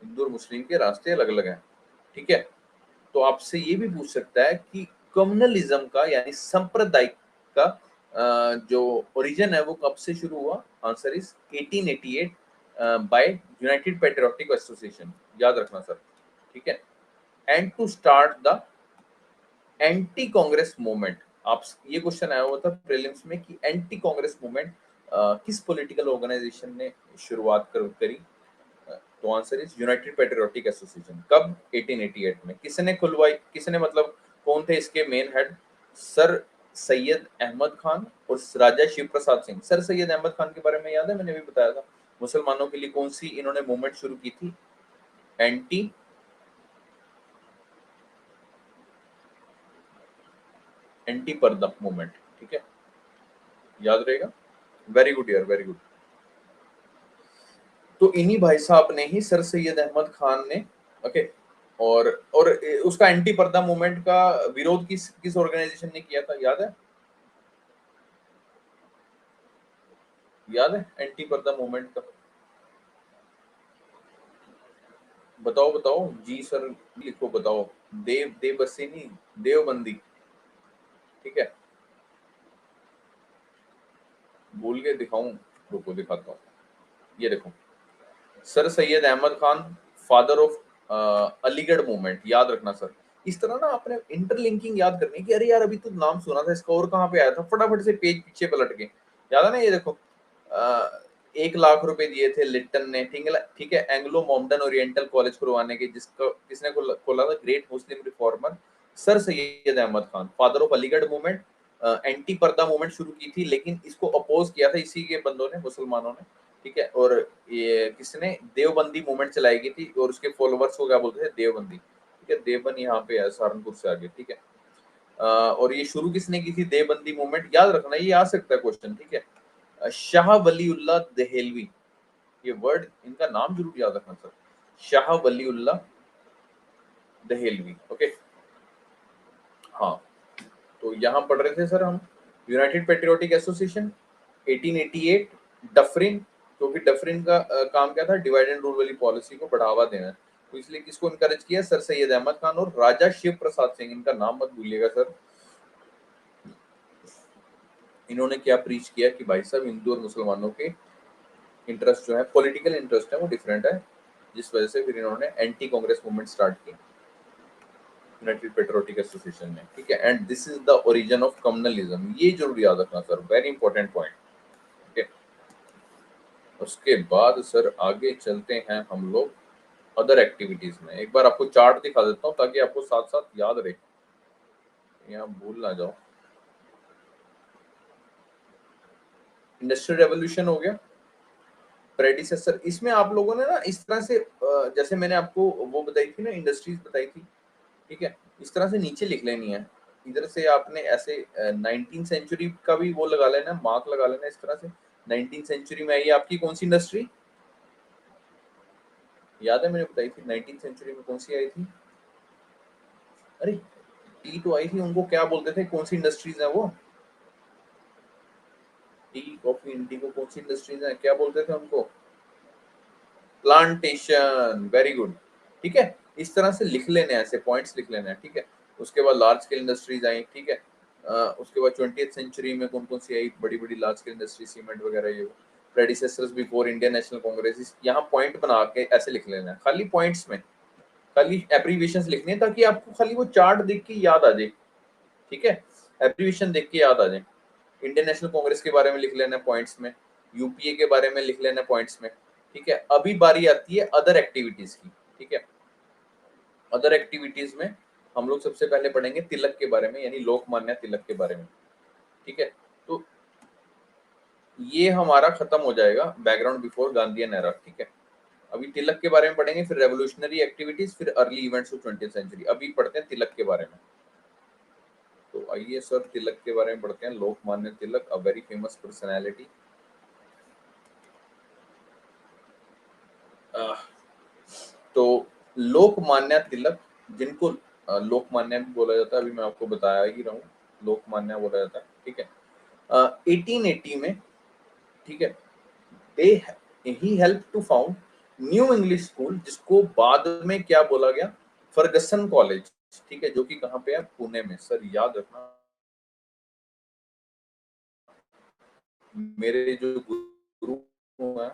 हिंदू और मुस्लिम के रास्ते अलग अलग हैं, ठीक है। तो आपसे ये भी पूछ सकता है कि कम्युनलिज्म का यानी सांप्रदायिक का जो ओरिजिन है वो कब से शुरू हुआ, answer is 1888 by United Patriotic Association, याद रखना सर, ठीक है। And to start the anti Congress movement, आप, ये क्वेश्चन आया हुआ था प्रीलिम्स में कि एंटी कांग्रेस मूवमेंट किस पॉलिटिकल ऑर्गेनाइजेशन ने शुरुआत करी, तो answer is United Patriotic Association. कब, 1888 में। किसने खुलवाई, किसने मतलब कौन थे इसके main head, Sir Syed Ahmad Khan और राजा शिव प्रसाद सिंह। सर सैयद अहमद खान के बारे में याद है, मैंने भी बताया था। मुसलमानों के लिए कौन सी इन्होंने मूवमेंट शुरू की थी, एंटी एंटी पर्दा मूवमेंट, ठीक है, याद रहेगा। वेरी गुड यार, वेरी गुड। तो इन्हीं भाई साहब ने ही, सर सैयद अहमद खान ने, ओके। और उसका एंटी पर्दा मूवमेंट का विरोध किस किस ऑर्गेनाइजेशन ने किया था, याद है, याद है एंटी पर्दा मूवमेंट का, बताओ बताओ जी सर, लिखो बताओ। देवबसी नहीं, देवबंदी, ठीक है। भूल के दिखाऊं, रुको दिखाता हूँ, ये देखो, Sir Syed Ahmad Khan, father of Aligarh movement, याद रखना सर। इस तरह ना आपने इंटरलिंकिंग याद करनी कि अरे यार अभी तो नाम सुना था इसका और कहाँ पे आया था, फटाफट से पेज पीछे पलट के, याद है ना। ये देखो, 1 लाख रुपए दिए थे लिट्टन ने, ठीक है, एंग्लो मोहम्मदन ओरिएंटल कॉलेज खुलवाने के, जिसका किसने खोला था, great Muslim reformer Sir Syed Ahmad Khan, father of Aligarh movement. Anti purdah movement शुरू की थी, लेकिन इसको अपोज किया था इसी के बंदों ने, मुसलमानों ने, ठीक है। और ये किसने, देवबंदी मूवमेंट चलाई गई थी, और उसके फॉलोवर्स को क्या बोलते थे, देवबंदी, ठीक है। देवबंद यहाँ पे है, सहारनपुर से आगे, ठीक है। और ये शुरू किसने की थी, देवबंदी मूवमेंट, याद रखना, ये आ सकता है क्वेश्चन, ठीक है। शाह वलीउल्लाह दहलवी, ये वर्ड, इनका नाम जरूर याद रखना सर, शाह वलीउल्लाह दहलवी, ओके। हाँ, तो यहाँ पढ़ रहे थे सर हम, यूनाइटेड पेट्रियोटिक एसोसिएशन 1888, डफरिन, क्योंकि डफरिन का काम क्या था, डिवाइड एंड रूल वाली पॉलिसी को बढ़ावा देना, तो इसलिए किसको इनकरेज किया, सर सैयद अहमद खान और राजा शिव प्रसाद सिंह, इनका नाम मत भूलिएगा सर। इन्होंने क्या प्रीच किया कि भाई साहब हिंदू और मुसलमानों के इंटरेस्ट जो है, पॉलिटिकल इंटरेस्ट है, वो डिफरेंट है, जिस वजह से फिर इन्होंने एंटी कांग्रेस मूवमेंट स्टार्ट की यूनाइटेड पेट्रियोटिक एसोसिएशन में, ठीक है। And this is the origin of communalism, ये जरूर याद रखना सर, वेरी इंपॉर्टेंट पॉइंट, ठीक है। उसके बाद सर आगे चलते हैं हम लोग अदर एक्टिविटीज में। एक बार आपको चार्ट दिखा देता हूँ ताकि आपको साथ साथ याद रहे, यहाँ भूल ना जाओ। इंडस्ट्रियल रेवोल्यूशन हो गया, प्रेडिसेसर। इसमें आप लोगों ने ना इस तरह से जैसे मैंने आपको वो बताई थी ना, इंडस्ट्रीज बताई थी, ठीक है, इस तरह से नीचे लिख लेनी है। इधर से आपने ऐसे 19 सेंचुरी का भी वो लगा लेना, मार्क लगा लेना इस तरह से। 19 सेंचुरी में आई आपकी कौन सी इंडस्ट्री, याद है मैंने बताई थी 19 सेंचुरी में कौन सी आई थी? अरे टी तो आई थी, उनको क्या बोलते थे, कौन सी इंडस्ट्रीज है वो? टी कॉफी इंडिगो कौन सी इंडस्ट्रीज है, क्या बोलते थे उनको? Plantation, very good. ठीक है, इस तरह से लिख लेने हैं, ऐसे पॉइंट्स लिख लेने हैं, ठीक है। उसके बाद लार्ज स्केल इंडस्ट्रीज आई, ठीक है। उसके बाद 20th सेंचुरी में कौन कौन सी आई बड़ी बड़ी लार्ज स्केल इंडस्ट्री, सीमेंट वगैरह, ये predecessors before Indian national Congress. यहाँ पॉइंट बना के ऐसे लिख लेना है, खाली पॉइंट्स में खाली एब्रीविएशंस लिखने हैं, ताकि आपको खाली वो चार्ट देख के याद आ जाए, ठीक है, एब्रीविएशन देख के याद आ जाए। इंडियन नेशनल कांग्रेस के बारे में लिख लेना पॉइंट्स में, यूपीए के बारे में लिख लेना पॉइंट्स में, ठीक है। अभी बारी आती है अदर एक्टिविटीज की, ठीक है। अदर एक्टिविटीज में हम लोग सबसे पहले पढ़ेंगे तिलक के बारे में, यानी लोकमान्य तिलक के बारे में, ठीक है। तो ये हमारा खत्म हो जाएगा बैकग्राउंड बिफोर गांधीयन एरा, ठीक है। अभी तिलक के बारे में पढ़ेंगे, फिर रेवोल्यूशनरी एक्टिविटीज, फिर early events of 20th century. अभी पढ़ते हैं तिलक के बारे में। तो आइए सर तिलक के बारे में पढ़ते हैं। Lokmanya Tilak, a very famous personality. तो लोकमान्य तिलक, जिनको लोकमान्य भी बोला जाता है, अभी मैं आपको बताया ही रहा हूँ, लोकमान्य बोला जाता है, ठीक है। 1880 में, ठीक है, they he help to found new English school, जिसको बाद में क्या बोला गया, फर्गसन कॉलेज, ठीक है, जो कि कहाँ पे है, पुणे में। सर याद रखना, मेरे जो गुरु हैं,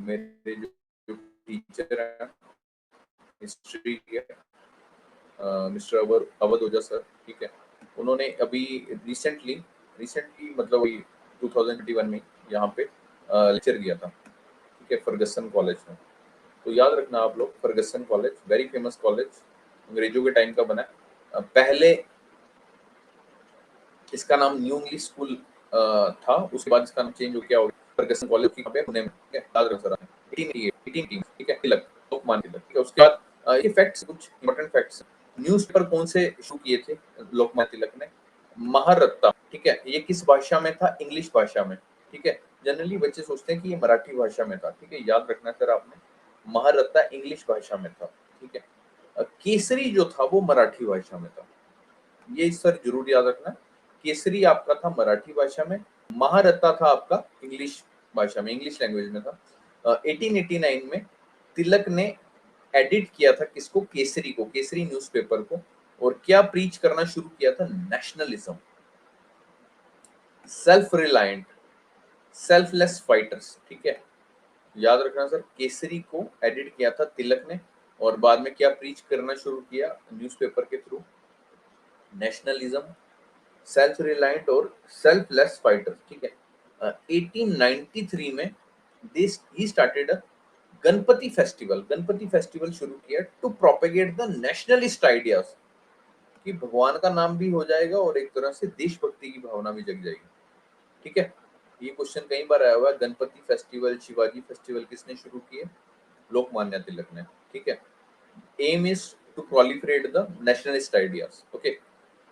मेरे जो टीचर हैं हिस्ट्री के, मिस्टर अवध ओझा सर, ठीक है, उन्होंने अभी रिसेंटली मतलब वही 2021 में यहाँ पे लेक्चर दिया था, ठीक है, फर्गसन कॉलेज में। तो याद रखना आप लोग, Fergusson college vary famous college, अंग्रेजों के टाइम का बना है। पहले इसका नाम न्यू इंग्लिश स्कूल था, उसके बाद इसका नाम चेंज हो गया फर्गसन कॉलेज की पुणे में, ठीक है, याद रखो सर। 1888, ठीक है, तिलक, लोकमान्य तिलक, ठीक है। उसके बाद ये फैक्ट्स, कुछ इंपॉर्टेंट फैक्ट्स। न्यूज़पेपर कौन से शुरू किए थे लोकमान्य तिलक ने? महारत्ता, ठीक है। ये किस भाषा में था? इंग्लिश भाषा में, ठीक है। जनरली बच्चे सोचते हैं कि ये मराठी भाषा में था, ठीक है, याद रखना सर आपने, महारत्ता इंग्लिश भाषा में था, ठीक है। केसरी जो था वो मराठी भाषा में था, ये सर जरूर याद रखना। केसरी आपका था मराठी भाषा में, महारत्ता था आपका इंग्लिश भाषा में, इंग्लिश लैंग्वेज में था। 1889 में तिलक ने एडिट किया था किसको? केसरी को, केसरी न्यूज़पेपर को। और क्या प्रीच करना शुरू किया था? Nationalism, self reliant, selfless fighters, ठीक है, याद रखना सर। केसरी को एडिट किया था तिलक ने, और बाद में क्या प्रीच करना शुरू किया न्यूज़पेपर के थ्रू? नेशनलिज्म, सेल्फ रिलायंट और सेल्फलेस फाइटर, ठीक है। 1893 में this he started a Ganpati festival, Ganpati festival शुरू किया to propagate the nationalist ideas, कि भगवान का नाम भी हो जाएगा और एक तरह से देशभक्ति की भावना भी जग जाएगी, ठीक है। ये क्वेश्चन कई बार आया हुआ है, गणपति फेस्टिवल, शिवाजी फेस्टिवल किसने शुरू किए? लोकमान्य तिलक ने, ठीक है। Aim is to proliferate the nationalist ideas, okay.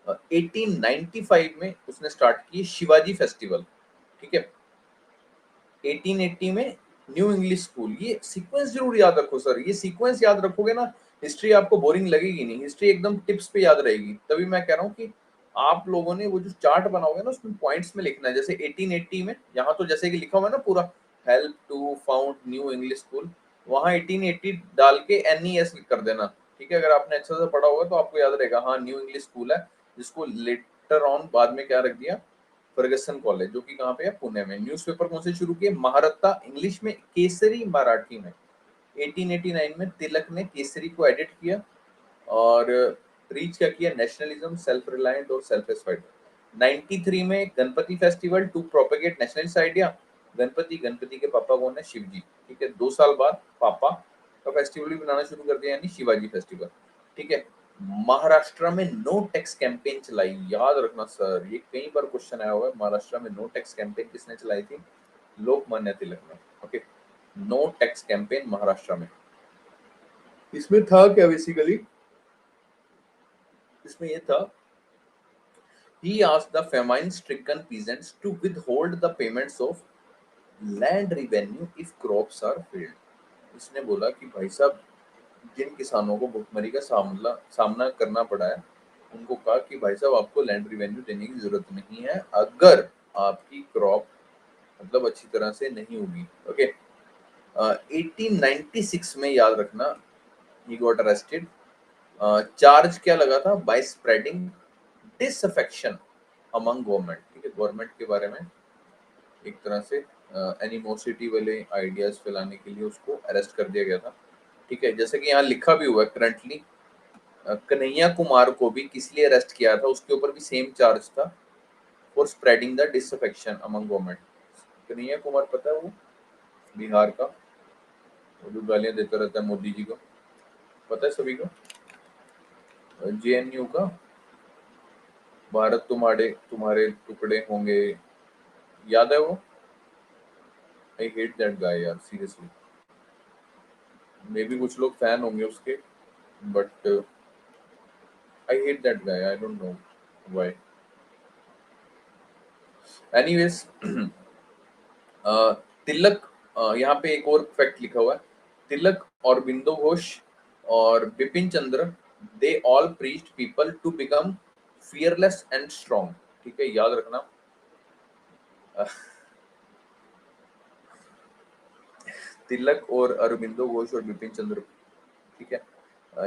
1895 में उसने स्टार्ट की शिवाजी फेस्टिवल, ठीक है। 1880 में न्यू इंग्लिश स्कूल। ये सीक्वेंस जरूर याद रखो सर, ये सीक्वेंस याद रखोगे ना, हिस्ट्री आपको बोरिंग लगेगी नहीं, हिस्ट्री एकदम टिप्स पे याद रहेगी। तभी मैं कह रहा हूँ कि आप लोगों ने वो जो चार्ट बनाओगे ना, उसमें पॉइंट्स में लिखना है। जैसे 1880 में यहाँ तो जैसे कि लिखा हुआ है ना पूरा, help to found new English School, वहाँ 1880 डाल के NES कर देना, ठीक है। अगर आपने अच्छा से पढ़ा होगा तो आपको याद रहेगा, हाँ न्यू इंग्लिश स्कूल है, जिसको लेटर ऑन बाद में क्या रख दिया, फर्गसन कॉलेज, जो कि कहाँ पे है? पुणे में। न्यूज़पेपर कौन से शुरू किए? महारत्ता इंग्लिश में, केसरी मराठी में। 1889 में तिलक ने केसरी को एडिट किया और रीच क्या किया? नेशनलिज्म, सेल्फ रिलायंट और सेल्फलेस फाइटर। 93 में Ganpati festival to propagate nationalist idea. Ganpati के पापा कौन है? शिव जी, ठीक है। 2 साल बाद पापा का फेस्टिवल भी बनाना शुरू कर दिया, यानी शिवाजी फेस्टिवल, ठीक है। महाराष्ट्र में नो टैक्स कैंपेन चलाई, याद रखना सर, ये कई बार क्वेश्चन आया हुआ है। महाराष्ट्र में नो टैक्स कैंपेन किसने चलाई थी? लोकमान्य तिलक ने। Okay, no tax campaign Maharashtra में। इसमें था क्या बेसिकली? इसमें ये था, he asked the famine stricken peasants to withhold the payments of land revenue if crops are failed। इसने बोला कि भाई साहब, जिन किसानों को भुखमरी का सामना करना पड़ा है, उनको कहा कि भाई साहब आपको लैंड रिवेन्यू देने की जरूरत नहीं है अगर आपकी क्रॉप मतलब अच्छी तरह से नहीं होगी। ओके, 1896 में याद रखना ही गॉट अरेस्टेड। चार्ज क्या लगा था? By spreading disaffection among government. ठीक है, गवर्नमेंट के बारे में एक तरह से एनिमोसिटी वाले आइडियाज फैलाने के लिए उसको अरेस्ट कर दिया गया था। ठीक है, जैसे कि यहाँ लिखा भी हुआ है करंटली, कन्हैया कुमार को भी किस लिए अरेस्ट किया था, उसके ऊपर भी सेम चार्ज था, for spreading the disaffection among government. Kanhaiya Kumar पता है, वो बिहार का, वो जो गालियां देता रहता है मोदी जी को, पता है सभी को? जेएनयू का, भारत तुम्हारे तुम्हारे टुकड़े होंगे, याद है वो? आई हेट दैट गाय यार, सीरियसली। मे बी कुछ लोग फैन होंगे उसके, but I hate that guy, I don't know why. Anyways, Tilak, यहाँ पे एक और फैक्ट लिखा हुआ है, तिलक और बिंदु घोष और Bipin Chandra, they all preached people to become fearless and strong. ठीक है, याद रखना। तिलक और अरबिंदो घोष और बिपिन चंद्र, ठीक है,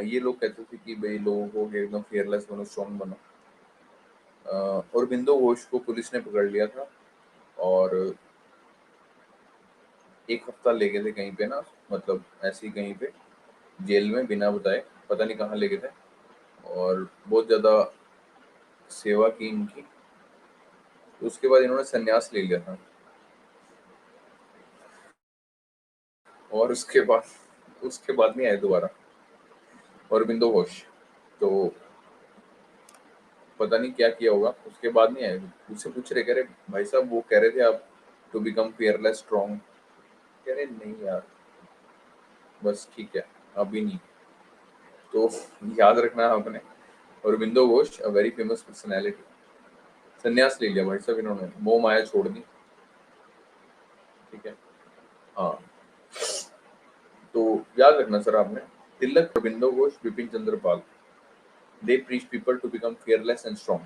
ये लोग कहते थे कि भाई लोगों को एकदम फियरलेस बनो, स्ट्रॉन्ग बनो। और बिंदु घोष को पुलिस ने पकड़ लिया था और एक हफ्ता ले गए थे कहीं पे ना, मतलब ऐसे ही कहीं पे जेल में बिना बताए, पता नहीं कहाँ ले गए थे, और बहुत ज्यादा सेवा की इनकी। तो उसके बाद इन्होंने संन्यास ले लिया था, और उसके बाद नहीं आए दोबारा अरबिंदो घोष। तो पता नहीं क्या किया होगा, उसके बाद नहीं आए। उससे पूछ रहे, कह रहे भाई साहब वो कह रहे थे आप टू बिकम फियरलेस स्ट्रॉन्ग, कह रहे नहीं यार, बस ठीक है, अभी नहीं। तो याद रखना है आपने, Aurobindo Ghosh a very famous personality, संन्यास ले लिया भाई साहब इन्होंने, मोह माया छोड़ दी। ठीक है, हाँ, तो याद रखना सर आपने, Tilak, Aurobindo Ghosh, Bipin Chandra Pal, they preach people to become fearless and strong.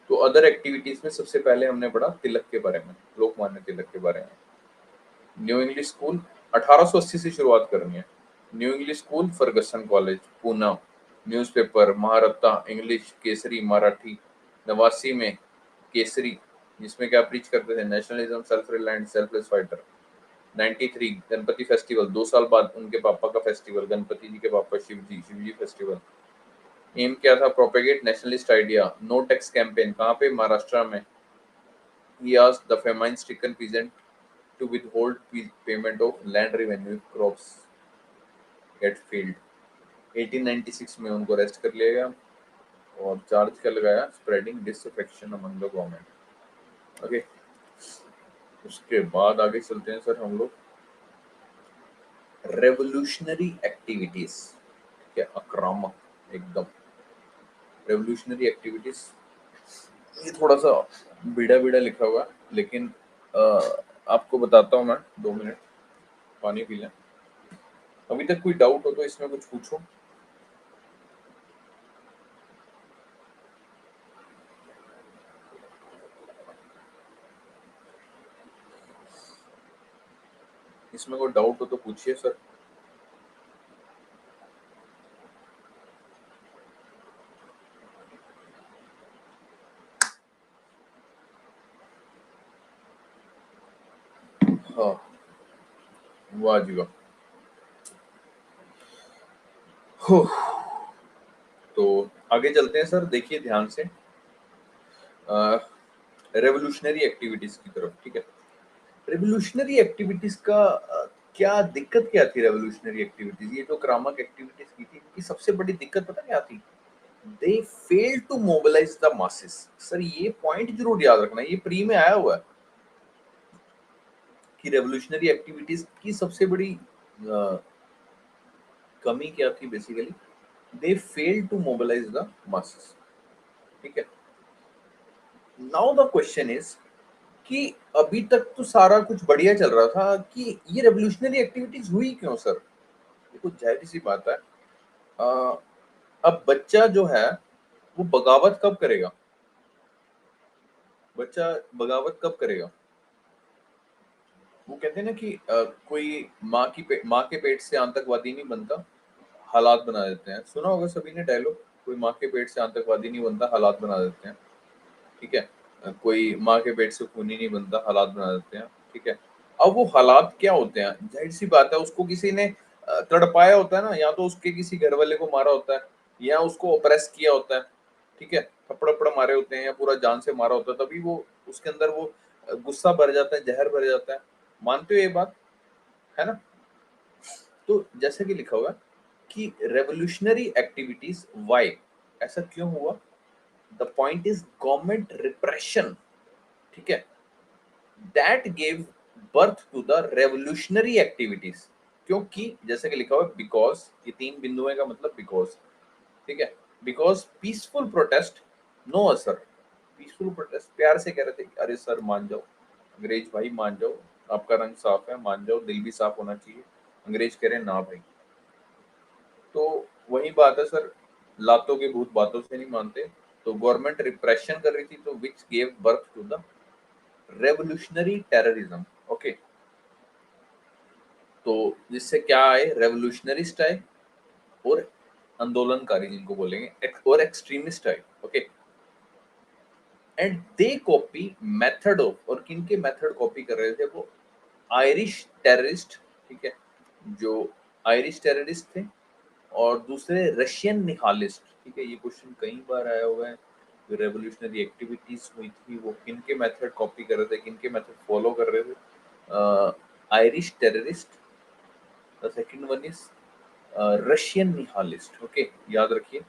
तो अदर एक्टिविटीज में सबसे पहले हमने पढ़ा तिलक के बारे में, लोकमान्य तिलक के बारे में। न्यू इंग्लिश स्कूल 1880 से शुरुआत करनी है। New English school, Fergusson college, Poona. Newspaper Mahratta, English, Kesari, Marathi. नवासी में केसरी, जिसमें क्या प्रीच करते थे? Nationalism, self reliance, selfless fighter. 93 Ganpati festival, 2 साल बाद उनके पापा का फेस्टिवल, गणपति जी के पापा शिवजी फेस्टिवल। एम क्या था? Propagate nationalist idea. No tax campaign, कहाँ पे? महाराष्ट्र में। He asked the famine-stricken peasant to withhold payment of land revenue if crops get failed। 1896 में उनको अरेस्ट कर लिया गया और चार्ज क्या लगाया? Spreading disaffection among the government. Okay, उसके बाद आगे चलते हैं सर हम लोग, रेवोल्यूशनरी एक्टिविटीज। ठीक है, आक्रामक एकदम रेवोल्यूशनरी एक्टिविटीज। ये थोड़ा सा बीड़ा बीड़ा लिखा हुआ है, लेकिन आपको बताता हूँ मैं, 2 मिनट पानी पी लें। अभी तक कोई डाउट हो तो इसमें कुछ पूछो। इसमें कोई डाउट हो तो पूछिए सर। हाँ, वाह जी वाह। हो, तो आगे चलते हैं सर, देखिए ध्यान से रेवोल्यूशनरी एक्टिविटीज की तरफ। ठीक है, रेवोल्यूशनरी एक्टिविटीज का क्या दिक्कत क्या थी रेवोल्यूशनरी एक्टिविटीज, ये जो क्रामक एक्टिविटीज की थी, इनकी सबसे बड़ी दिक्कत पता क्या थी? They fail to mobilise the masses. Sir ये पॉइंट जरूर याद रखना, ये प्री में आया हुआ है कि रेवोल्यूशनरी एक्टिविटीज की सबसे बड़ी कमी क्या थी? Basically they fail to mobilise the masses. ठीक है, नाउ द क्वेश्चन इज कि अभी तक तो सारा कुछ बढ़िया चल रहा था, कि ये रेवोल्यूशनरी एक्टिविटीज हुई क्यों सर? देखो जाहिर सी बात है, अ, अब बच्चा जो है वो बगावत कब करेगा? बच्चा बगावत कब करेगा? वो कहते हैं ना कि कोई माँ के पेट से आतंकवादी नहीं बनता, हालात बना देते हैं। सुना होगा सभी ने डायलॉग, कोई माँ के पेट से आतंकवादी नहीं बनता, हालात बना देते हैं। ठीक है, कोई माँ के पेट से खूनी नहीं बनता, हालात बना देते हैं। ठीक है, अब वो हालात क्या होते हैं? जाहिर सी बात है, उसको किसी ने तड़पाया होता है ना, या तो उसके किसी घर वाले को मारा होता है, या उसको ऑपरेस किया होता है। ठीक है, थप्पड़ थप्पड़ मारे होते हैं, या पूरा जान से मारा होता है, तभी वो उसके अंदर वो गुस्सा भर जाता है, जहर भर जाता है। मानते हो ये बात? है ना? तो जैसे कि लिखा हुआ है कि रेवोल्यूशनरी एक्टिविटीज वाई, ऐसा क्यों हुआ? The point is government repression. ठीक है, that gave birth to the revolutionary activities. क्योंकि जैसे कि लिखा हुआ है बिकॉज, ये तीन बिंदु है का मतलब बिकॉज। ठीक है, बिकॉज पीसफुल प्रोटेस्ट नो असर। पीसफुल प्रोटेस्ट प्यार से कह रहे थे कि अरे सर मान जाओ, अंग्रेज भाई मान जाओ, आपका रंग साफ है, मान जाओ, दिल भी साफ होना चाहिए। अंग्रेज कह रहे हैं ना भाई। तो वही बात है सर, लातों के भूत बातों से नहीं मानते। तो गवर्नमेंट रिप्रेशन कर रही थी, तो which gave birth to the revolutionary terrorism. Okay, तो जिससे क्या आए? रेवोल्यूशनरिस्ट आए, और आंदोलनकारी जिनको बोलेंगे, और एक्सट्रीमिस्ट आए। Okay, and they copy method of, और किनके मेथड कॉपी कर रहे थे? वो आयरिश टेररिस्ट। ठीक है, जो आयरिश टेररिस्ट थे, और दूसरे रशियन निहालिस्ट। ठीक है, ये क्वेश्चन कई बार आया हुआ है। जो रेवोल्यूशनरी एक्टिविटीज हुई थी वो किनके मेथड कॉपी कर रहे थे, किनके मेथड फॉलो कर रहे थे? Irish terrorist. The second one is Russian nihilist. Okay, याद रखिए।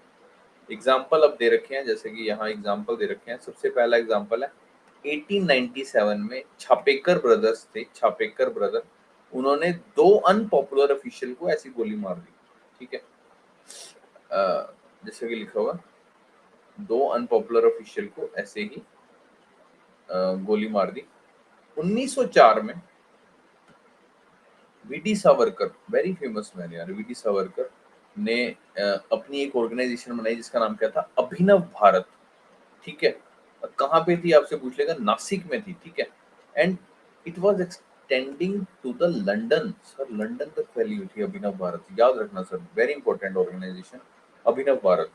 एग्जाम्पल अब दे रखे हैं, जैसे कि यहाँ एग्जाम्पल दे रखे हैं। सबसे पहला एग्जाम्पल है 1897 में छापेकर ब्रदर्स थे, छापेकर ब्रदर। उन्होंने दो अनपॉपुलर ऑफिशियल को ऐसी गोली मार दी। ठीक है, जैसे कि लिखा हुआ, दो अनपॉपुलर ऑफिशियल को ऐसे ही गोली मार दी। 1904 में VD Savarkar, very famous man यार, वीडी सावरकर ने अपनी एक ऑर्गेनाइजेशन बनाई जिसका नाम क्या था? अभिनव भारत। ठीक है, कहाँ पे थी आपसे पूछ लेगा, नासिक में थी। ठीक है, and it was extending to the London. Sir London तक फैली हुई थी अभिनव भारत, याद रखना sir, very important organization Abhinav Bharat.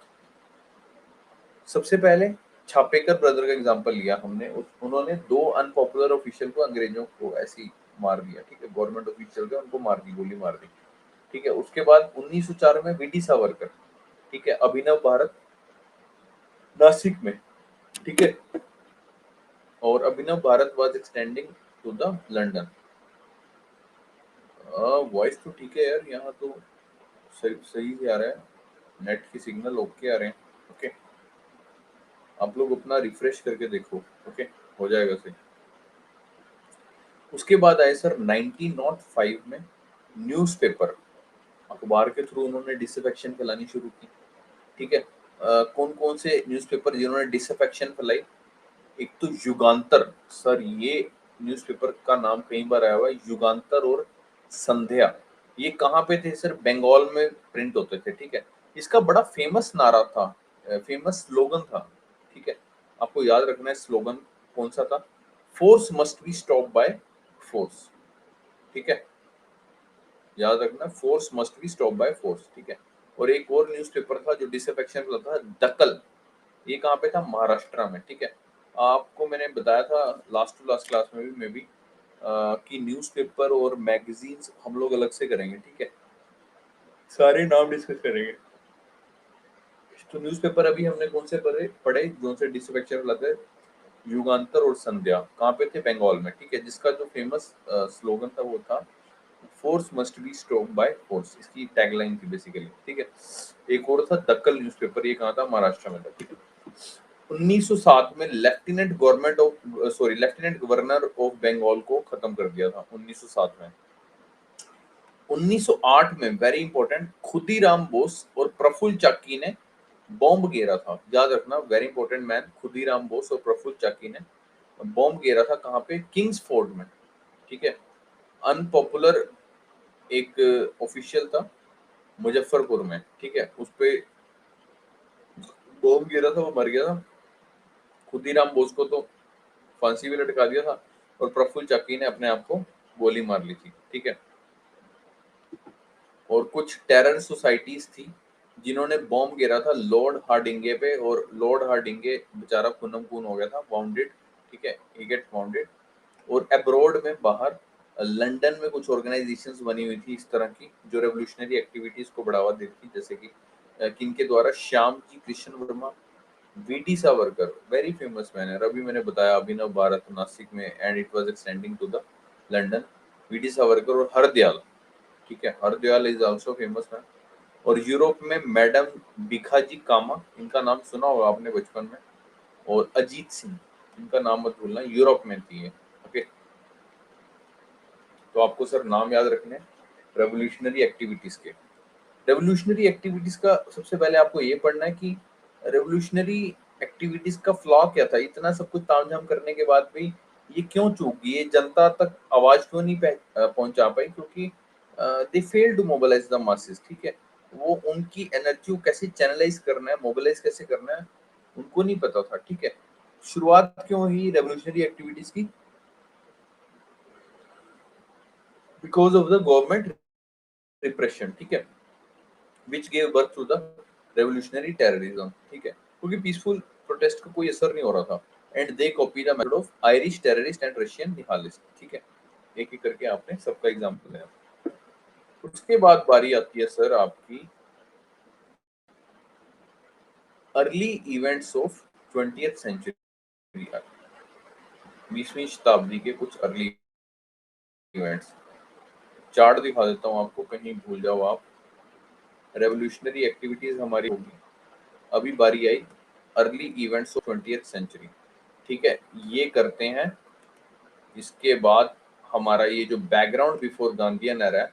सबसे पहले छापेकर ब्रदर का एग्जांपल लिया हमने, उन्होंने दो अनपॉपुलर ऑफिशियल को, अंग्रेजों को ऐसे ही मार दिया। ठीक है, गवर्नमेंट ऑफिशियल थे, उनको मार दी, गोली मार दी। ठीक है, उसके बाद 1904 में वीडी सावरकर। ठीक है, अभिनव भारत नासिक में। ठीक है, और Abhinav Bharat was extending to the London. Voice तो ठीक है यार, यहाँ तो सही सही से आ रहा है, नेट की सिग्नल ओके आ रहे हैं। ओके, आप लोग अपना रिफ्रेश करके देखो। ओके, हो जाएगा सही। उसके बाद आए सर 1905 में न्यूज़पेपर, अखबार के थ्रू उन्होंने डिसअफेक्शन फैलानी शुरू की। ठीक है, कौन कौन से न्यूज़पेपर जिन्होंने डिसअफेक्शन फैलाई? एक तो युगांतर। सर ये न्यूज़पेपर का नाम कई बार आया हुआ है, युगांतर और संध्या। ये कहाँ पे थे सर? बंगाल में प्रिंट होते थे। ठीक है, इसका बड़ा फेमस नारा था, फेमस स्लोगन था। ठीक है, आपको याद रखना है स्लोगन कौन सा था? Force must be stop by force. ठीक है, याद रखना, force must be stop by force. ठीक है, और एक और न्यूज़पेपर था जो डिसअफेक्शन वाला था, दकल। ये कहाँ पे था? महाराष्ट्र में। ठीक है, आपको मैंने बताया था लास्ट टू लास्ट क्लास में भी, मे बी, कि न्यूज़पेपर और मैगजीन्स हम लोग अलग से करेंगे। ठीक है, सारे नाम डिस्कस करेंगे। तो न्यूज़पेपर अभी हमने कौन से पढ़े जो से डिसअफेक्शन वाला थे? युगांतर और संध्या। कहाँ पे थे? बंगाल में। ठीक है, जिसका जो फेमस स्लोगन था वो था force must be stop by force, इसकी टैगलाइन थी बेसिकली, ठीक है। एक और था दक्कल न्यूज़पेपर, ये कहाँ था, महाराष्ट्र में था, ठीक है। 1907 में लेफ्टिनेंट गवर्नर ऑफ बंगाल को खत्म कर दिया था 1907 में। 1908 में वेरी इंपॉर्टेंट, खुदीराम बोस और प्रफुल्ल चाकी ने बॉम्ब गिरा था, याद रखना, very important man, Khudiram Bose और प्रफुल्ल चाकी ने बॉम्ब गिरा था, कहाँ पे, किंग्स फोर्ट में, ठीक है। अनपॉपुलर एक ऑफिशियल था मुजफ्फरपुर में, ठीक है, उस पे बॉम्ब गिरा था, वो मर गया था। खुदीराम बोस को तो फांसी भी लटका दिया था और प्रफुल्ल चाकी ने अपने आप को गोली मार ली थी, ठीक है। और कुछ टेरर सोसाइटीज थी जिन्होंने बॉम्ब गिरा था लॉर्ड हार्डिंगे पे, और लॉर्ड हार्डिंगे बेचारा खूनम खून हो गया था, वाउंडेड, ठीक है, ही गेट वाउंडेड। और अब्रॉड में, बाहर लंदन में कुछ ऑर्गेनाइजेशंस बनी हुई थी इस तरह की जो रेवोल्यूशनरी एक्टिविटीज को बढ़ावा देती थी, जैसे कि किनके द्वारा, Shyamji Krishna Varma, V T Savarkar, very famous man है, अभी मैंने बताया अभिनव भारत नासिक में, and it was extending to the London, V T Savarkar और हरदयाल, ठीक है, Hardayal is also famous man. और यूरोप में मैडम भिखाजी कामा, इनका नाम सुना होगा आपने बचपन में, और अजीत सिंह, इनका नाम मत भूलना, यूरोप में थी ये, ओके। तो आपको सर नाम याद रखने रेवोल्यूशनरी एक्टिविटीज के। रेवोल्यूशनरी एक्टिविटीज का सबसे पहले आपको ये पढ़ना है कि रेवोल्यूशनरी एक्टिविटीज का फ्लॉ क्या था, इतना सब कुछ तामझाम करने के बाद भी ये क्यों चूक गई, ये जनता तक आवाज क्यों नहीं पहुंचा पाई, क्योंकि they fail to mobilise the masses, ठीक है। वो उनकी एनर्जी को कैसे चैनलाइज करना है, मोबिलाइज कैसे करना है, उनको नहीं पता था, ठीक है। शुरुआत क्यों हुई रेवोल्यूशनरी एक्टिविटीज की, because of the government repression, ठीक है, which gave birth to the revolutionary terrorism, ठीक है, क्योंकि पीसफुल प्रोटेस्ट का कोई असर नहीं हो रहा था, and they copy the method of Irish terrorist and Russian nihilist, ठीक है। एक एक करके आपने सबका एग्जांपल है। उसके बाद बारी आती है सर आपकी early events of 20th century, 20वीं शताब्दी के कुछ अर्ली इवेंट्स। चार्ट दिखा देता हूँ आपको, कहीं भूल जाओ आप। रेवोल्यूशनरी एक्टिविटीज हमारी होगी, अभी बारी आई early events of 20th century, ठीक है, ये करते हैं। इसके बाद हमारा ये जो बैकग्राउंड बिफोर गांधीयन एरा है,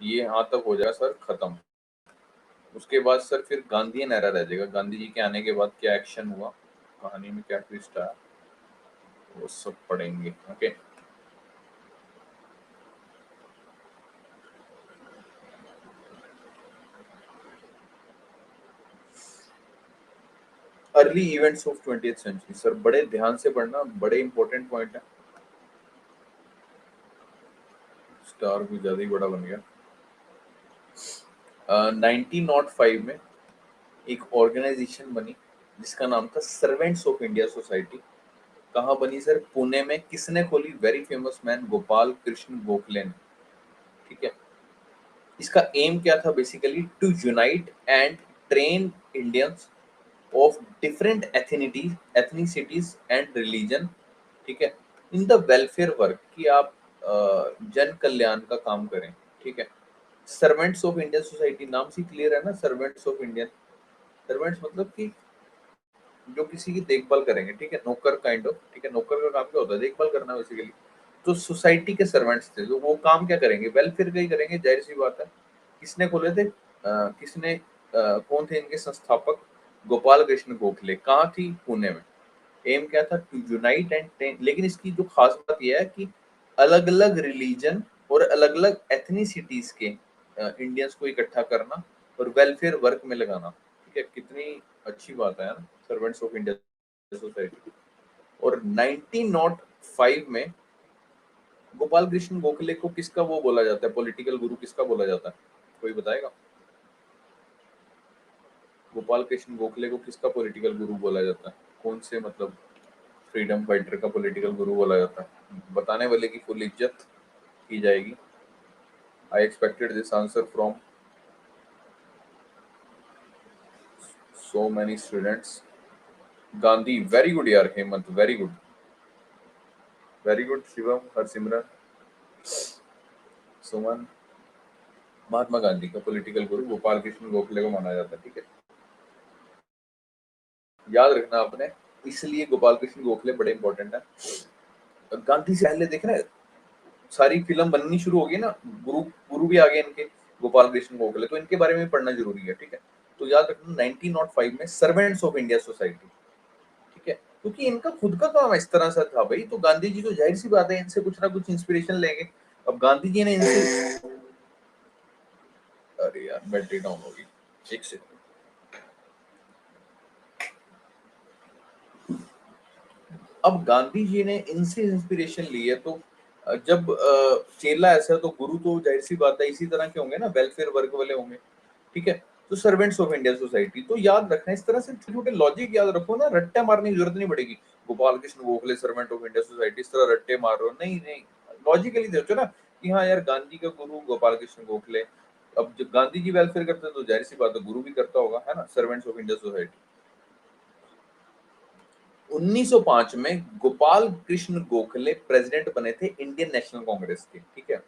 ये यहाँ तक हो जाएगा सर खत्म। उसके बाद सर फिर गांधीयन एरा रह जाएगा, गांधी जी के आने के बाद क्या एक्शन हुआ, कहानी में क्या ट्विस्ट आया, वो सब पढ़ेंगे, okay. Early events of 20th century, sir बड़े ध्यान से पढ़ना, बड़े इंपॉर्टेंट पॉइंट है। स्टार भी ज्यादा ही बड़ा बन गया। 1905 में एक ऑर्गेनाइजेशन बनी जिसका नाम था सर्वेंट्स ऑफ इंडिया सोसाइटी। कहाँ बनी सर, पुणे में। किसने खोली, very famous man, Gopal Krishna Gokhale ने, ठीक है। इसका एम क्या था, basically to unite and train Indians of different ethnicities and religion, ठीक है, इन द वेलफेयर वर्क, कि आप जन कल्याण का काम करें, ठीक है। सर्वेंट्स ऑफ इंडियन सोसाइटी, नाम से क्लियर है ना, सर्वेंट्स ऑफ इंडियन, सर्वेंट्स मतलब कि जो किसी की देखभाल करेंगे, ठीक है, नौकर काइंड ऑफ, ठीक है। नौकर का काम क्या होता है, देखभाल करना बेसिकली। तो सोसाइटी के सर्वेंट्स थे, तो वो काम क्या करेंगे, वेलफेयर का ही करेंगे, जाहिर सी बात है। किसने खोले थे, कौन थे इनके संस्थापक, गोपाल कृष्ण गोखले। कहाँ थी, पुणे में। एम क्या था, टू यूनाइट एंड, लेकिन इसकी जो खास बात यह है कि अलग अलग रिलीजन और अलग अलग एथनिसिटीज के इंडियंस को इकट्ठा करना और वेलफेयर वर्क में लगाना, ठीक है। कितनी अच्छी बात है ना, सर्वेंट्स ऑफ इंडिया सोसाइटी। और 1905 में गोपाल कृष्ण गोखले को किसका वो बोला जाता है, पॉलिटिकल गुरु किसका बोला जाता है, कोई बताएगा। गोपाल कृष्ण गोखले को किसका पॉलिटिकल गुरु बोला जाता है, कौन से मतलब फ्रीडम फाइटर का पॉलिटिकल गुरु बोला जाता है, बताने वाले की फुल इज्जत की जाएगी। I expected this answer from so many students. Gandhi, very good यार Hemant, very good, very good. Shivam, Harsimran, Suman, Mahatma Gandhi का पॉलिटिकल गुरु गोपाल कृष्ण गोखले को माना जाता है, ठीक है, याद रखना आपने, इसलिए गोपाल कृष्ण गोखले बड़े इंपॉर्टेंट है। गांधी से पहले देख रहे हैं सारी फिल्म बननी शुरू होगी ना, गुरु गुरु भी आ गए इनके, गोपाल कृष्ण गोखले, तो इनके बारे में पढ़ना जरूरी है, ठीक है। तो याद रखना 1905 में सर्वेंट्स ऑफ इंडिया सोसाइटी, ठीक है, क्योंकि इनका खुद का काम इस तरह से था भाई, तो गांधी जी तो जाहिर सी बात है इनसे कुछ ना कुछ इंस्पिरेशन लेंगे। अब गांधी जी ने इनसे, अरे यार बैटरी डाउन होगी, एक सेकंड। अब गांधी जी ने इनसे इंस्पिरेशन ली है, तो जब चेला ऐसा है तो गुरु तो जाहिर सी बात है इसी तरह के होंगे ना, वेलफेयर वर्क वाले होंगे, ठीक है। तो सर्वेंट्स ऑफ इंडिया सोसाइटी, तो याद रखना इस तरह से छोटे छोटे लॉजिक याद रखो ना, रट्टे मारने की जरूरत नहीं पड़ेगी। Gopal Krishna Gokhale servant of India society, इस तरह रट्टे मार रहे हो, नहीं नहीं, लॉजिकली सोचो ना कि हाँ यार गांधी का गुरु गोपाल कृष्ण गोखले, अब जब गांधी जी वेलफेयर करते हैं तो जाहिर सी बात है गुरु भी करता होगा, है ना, सर्वेंट्स ऑफ इंडिया सोसाइटी। 1905 में गोपाल कृष्ण गोखले प्रेसिडेंट बने थे इंडियन नेशनल कांग्रेस के, ठीक है।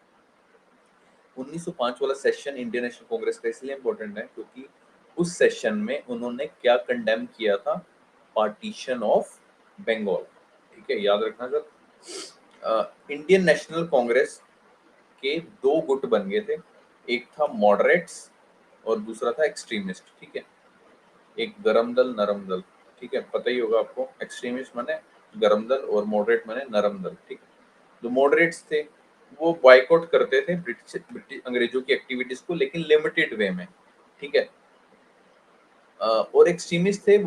1905 वाला सेशन इंडियन नेशनल कांग्रेस का इसलिए इंपॉर्टेंट है क्योंकि उस सेशन में उन्होंने क्या कंडेम किया था, पार्टीशन ऑफ बंगाल, ठीक है, याद रखना सर। इंडियन नेशनल कांग्रेस के दो गुट बन गए थे, एक था मॉडरेट्स और दूसरा था एक्सट्रीमिस्ट, ठीक है, एक गरम दल नरम दल, ठीक है, पता ही होगा आपको, एक्सट्रीमिस्ट माने गरम दल और मॉडरेट माने नरम दल, ठीक है। जो मॉडरेट्स थे वो बॉयकॉट करते थे ब्रिटिश ब्रिटिश अंग्रेजों की एक्टिविटीज को, लेकिन लिमिटेड वे में, ठीक है। और एक्सट्रीमिस्ट थे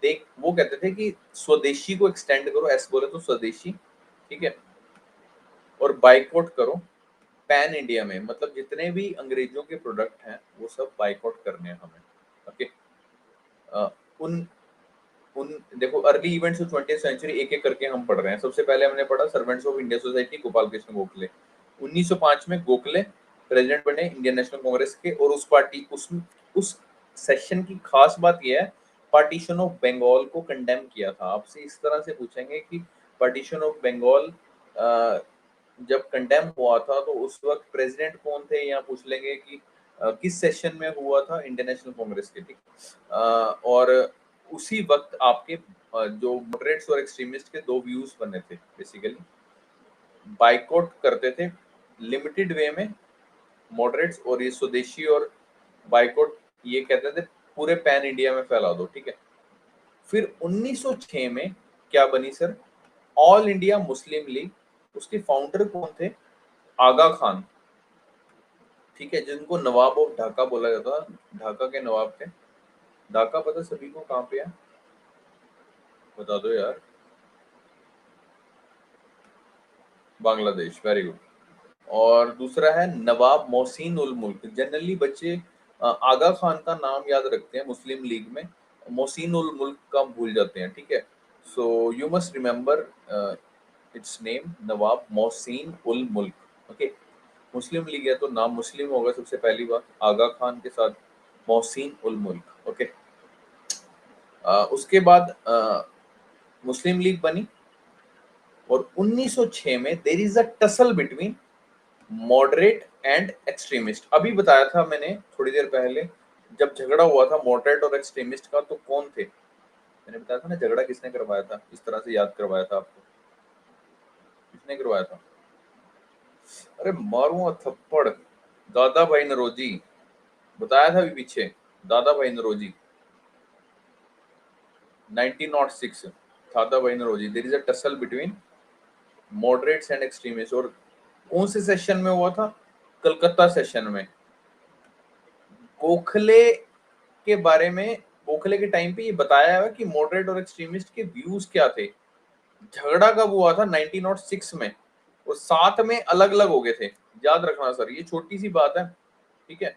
देख वो कहते थे कि स्वदेशी को एक्सटेंड करो, ऐसे बोले तो स्वदेशी, ठीक है, और बाइकआउट करो पैन इंडिया में, मतलब जितने भी अंग्रेजों के प्रोडक्ट हैं वो सब बाइकआउट करने हैं हमें, ओके। उन उन देखो early events of 20th century एक एक करके हम पढ़ रहे हैं। सबसे पहले हमने पढ़ा servants of India society, Gopal Krishna Gokhale. 1905 में गोखले प्रेसिडेंट बने इंडियन नेशनल कांग्रेस के, और उस पार्टी उस सेशन की खास बात यह है, पार्टीशन ऑफ बंगाल को कंडेम किया था। आपसे इस तरह से पूछेंगे कि पार्टीशन ऑफ बंगाल जब कंडेम हुआ था तो उस वक्त प्रेसिडेंट कौन थे, या पूछ लेंगे कि किस सेशन में हुआ था इंडियन नेशनल कांग्रेस के, ठीक। और उसी वक्त आपके जो मॉडरेट्स और एक्सट्रीमिस्ट के दो व्यूज बने थे, बेसिकली बाइकआउट करते थे लिमिटेड वे में मॉडरेट्स, और ये स्वदेशी और बाइकआउट ये कहते थे पूरे पैन इंडिया में फैला दो, ठीक है। फिर 1906 में क्या बनी sir, all India Muslim league, उसके फाउंडर कौन थे, आगा खान, ठीक है, जिनको नवाब ऑफ ढाका बोला जाता, ढाका के नवाब थे। ढाका पता सभी को कहाँ पे है, बता दो यार, बांग्लादेश, वेरी गुड। और दूसरा है नवाब मोहसिन उल मुल्क। जनरली बच्चे आगा खान का नाम याद रखते हैं मुस्लिम लीग में, मोहसिन उल मुल्क का भूल जाते हैं, ठीक है। So you must remember its name Nawab Mohsin ul Mulk, okay. Muslim league है तो नाम मुस्लिम होगा सबसे पहली बात, आगा खान के साथ मोहसिन उल मुल्क, ओके। उसके बाद मुस्लिम लीग बनी, और 1906 में there is a tussle between moderate and extremist. अभी बताया था मैंने थोड़ी देर पहले, जब झगड़ा हुआ था मॉडरेट और एक्सट्रीमिस्ट का, तो कौन थे, मैंने बताया था ना झगड़ा किसने करवाया था, इस तरह से याद करवाया था आपको, किसने करवाया था, अरे मारूंगा थप्पड़, दादा भाई नरोजी, बताया था अभी पीछे, दादा भाई Naoroji, 1906, Dadabhai Naoroji, there is a tussle between moderates and extremist. और कौन से सेशन में हुआ था, कलकत्ता सेशन में। गोखले के बारे में, गोखले के टाइम पे ये बताया है कि मॉडरेट और एक्सट्रीमिस्ट के व्यूज क्या थे। झगड़ा कब हुआ था, 1906 में, और साथ में अलग अलग हो गए थे, याद रखना सर, ये छोटी सी बात है, ठीक है।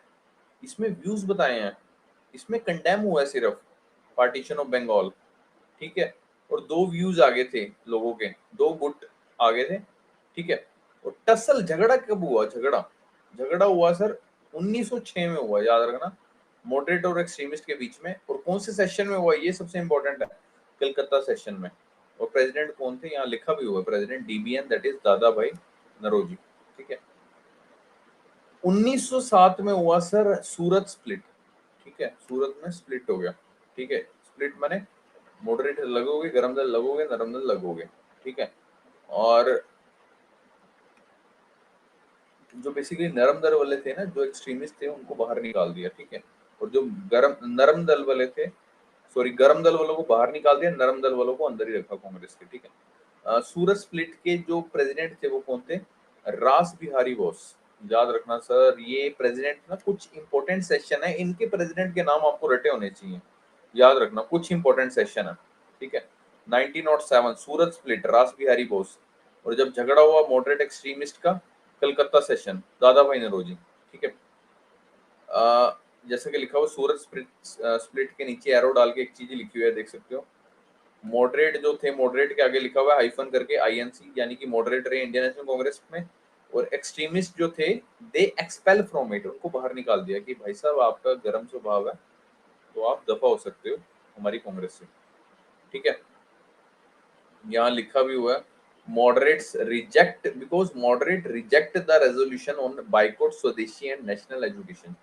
इसमें व्यूज बताए हैं, इसमें कंडेम हुआ है सिर्फ पार्टीशन ऑफ बंगाल, ठीक है, और दो व्यूज आगे थे लोगों के, दो गुट आगे थे, ठीक है। और टसल झगड़ा कब हुआ, झगड़ा झगड़ा हुआ सर 1906 में हुआ, याद रखना, मॉडरेट और एक्सट्रीमिस्ट के बीच में। और कौन से सेशन में हुआ, ये सबसे इंपॉर्टेंट है, कलकत्ता सेशन में। और प्रेसिडेंट कौन थे, यहाँ लिखा भी हुआ है, प्रेसिडेंट डीबीएन, दैट इज दादा भाई नरोजी, ठीक है। 1907 में हुआ सर सूरत स्प्लिट, ठीक है, सूरत में स्प्लिट हो गया, ठीक है, स्प्लिट माने मॉडरेट लगोगे, गरम दल लगोगे, नरम दल लगोगे, ठीक है। और जो बेसिकली नरम दल वाले थे ना, जो एक्सट्रीमिस्ट थे, उनको बाहर निकाल दिया, ठीक है। और जो नरम दल वाले थे, सॉरी गरम दल वालों को बाहर निकाल दिया, नरम दल वालों को अंदर ही रखा कांग्रेस के, ठीक है। सूरत स्प्लिट के जो प्रेसिडेंट थे वो कौन थे? रास बिहारी बोस। याद रखना सर, ये प्रेसिडेंट ना, कुछ इंपॉर्टेंट सेशन है, इनके प्रेसिडेंट के नाम आपको रटे होने चाहिए, याद रखना, कुछ इंपॉर्टेंट सेशन है, ठीक है। 1907 सूरत स्प्लिट, रास बिहारी बोस। और जब झगड़ा हुआ मॉडरेट एक्सट्रीमिस्ट का, कलकत्ता सेशन, दादा भाई नौरोजी, ठीक है। जैसे कि लिखा हुआ सूरत स्प्लिट के नीचे एरो डाल के एक चीज लिखी हुई है, देख सकते हो। मॉडरेट जो थे, मॉडरेट के आगे लिखा हुआ है हाइफन करके आईएनसी, यानी कि मॉडरेट रहे इंडियन नेशनल कांग्रेस में। और एक्सट्रीमिस्ट जो थे, दे एक्सपेल फ्रॉम इट, उनको बाहर निकाल दिया कि भाई साहब आपका गर्म स्वभाव है, तो आप दफा हो सकते हो हमारी कांग्रेस से, ठीक है। यहाँ लिखा भी हुआ है moderates reject because moderate reject the resolution on boycott स्वदेशी एंड नेशनल एजुकेशन,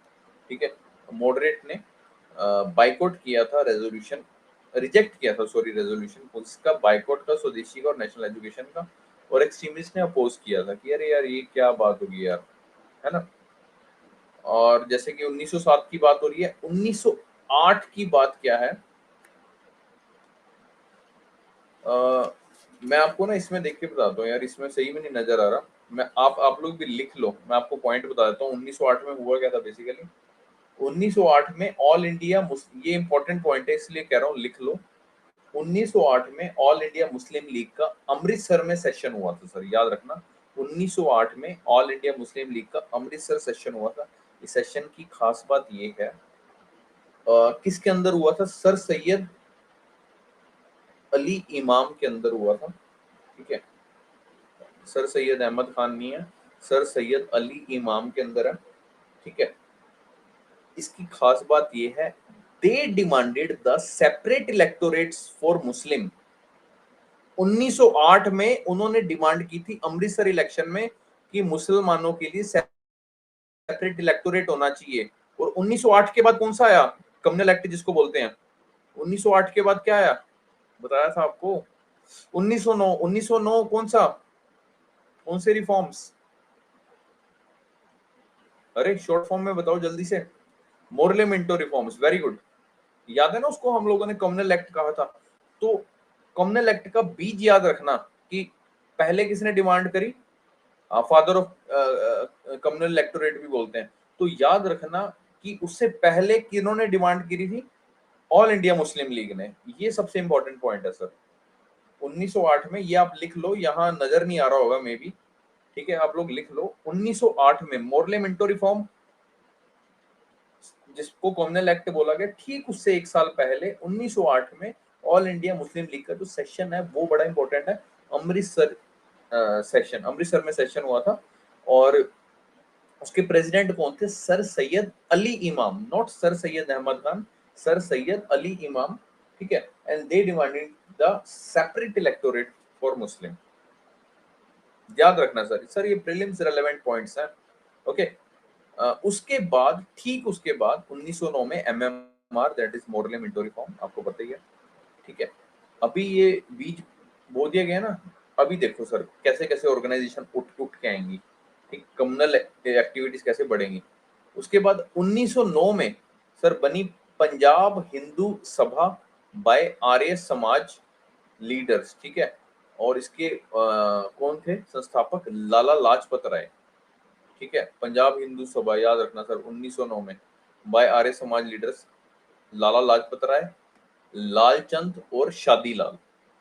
ठीक है। मॉडरेट ने बाइकआउट किया था रेजोल्यूशन, रिजेक्ट किया था सॉरी रेजोल्यूशन उसका, बाइकआउट का, स्वदेशी का और नेशनल एजुकेशन का। और एक्सट्रीमिस्ट ने अपोज किया था कि अरे यार ये क्या बात होगी यार, है ना। और जैसे कि 1907 की बात हो रही है, 1908 की बात क्या है, मैं आपको ना इसमें देख के बताता हूँ यार, इसमें सही में नहीं नजर आ रहा। मैं आप लोग भी लिख लो, मैं आपको पॉइंट बता देता हूँ 1908 में हुआ क्या था बेसिकली। 1908 में ऑल इंडिया, ये इंपॉर्टेंट पॉइंट है इसलिए कह रहा हूँ, लिख लो। 1908 में ऑल इंडिया मुस्लिम लीग का अमृतसर में सेशन हुआ था सर, याद रखना। 1908 में ऑल इंडिया मुस्लिम लीग का अमृतसर सेशन हुआ था। इस सेशन की खास बात ये है, किसके अंदर हुआ था? सर सैयद अली इमाम के अंदर हुआ था, ठीक है। सर सैयद अहमद खान नहीं है, सर सैयद अली इमाम के अंदर है, ठीक है। इसकी खास बात ये है, they demanded the separate electorates for Muslim. 1908 में उन्होंने डिमांड की थी अमृतसर इलेक्शन में कि मुसलमानों के लिए सेपरेट इलेक्टोरेट होना चाहिए। और 1908 के बाद कौन सा आया? कम्युनल एक्ट जिसको बोलते हैं। 1908 के बाद क्या आया, बताया था आपको, 1909। 1909 कौन सा, कौन से रिफॉर्म्स? अरे शॉर्ट फॉर्म में बताओ जल्दी से। Morley Minto reforms, very good. याद है ना, उसको हम लोगों ने कम्युनल एक्ट कहा था। तो कम्युनल एक्ट का बीज याद रखना कि पहले किसने डिमांड करी, फादर ऑफ कम्युनल इलेक्टोरेट भी बोलते हैं। तो याद रखना कि उससे पहले किन्होंने डिमांड करी थी? ऑल इंडिया मुस्लिम लीग ने। ये सबसे इंपॉर्टेंट पॉइंट है सर। 1908 में, ये आप लिख लो, यहाँ नजर नहीं आ रहा होगा मे बी, ठीक है, आप लोग लिख लो। 1908 में मोरले मिंटो रिफॉर्म, जिसको कम्युनल एक्ट बोला गया, ठीक उससे एक साल पहले 1908 में ऑल इंडिया मुस्लिम लीग का जो सेशन है वो बड़ा इंपॉर्टेंट है, अमृतसर सेशन, अमृतसर में सेशन हुआ था। और उसके प्रेसिडेंट कौन थे? Sir Syed Ali Imam, not sir Syed Ahmad Khan, sir Syed Ali Imam, ठीक है। And they demanded the separate electorate for Muslim. याद रखना सर ये प्रीलिम्स रेलेवेंट पॉइंट्स हैं, ओके। उसके बाद, ठीक उसके बाद 1909 में MMR, that is Morley Minto reform, आपको पता ही है, ठीक है। अभी ये बीज बो दिया गया ना, अभी देखो सर कैसे कैसे ऑर्गेनाइजेशन उठ उठ के आएंगी, ठीक, कम्युनल एक्टिविटीज कैसे बढ़ेंगी। उसके बाद 1909 में सर बनी पंजाब हिंदू सभा बाय आर्य समाज लीडर्स, ठीक है। और इसके कौन थे संस्थापक? लाला लाजपत राय, ठीक है। पंजाब हिंदू सभा, याद रखना सर, 1909 में बाय आर्य समाज लीडर्स, लाला लाजपत राय, लालचंद और शादीलाल,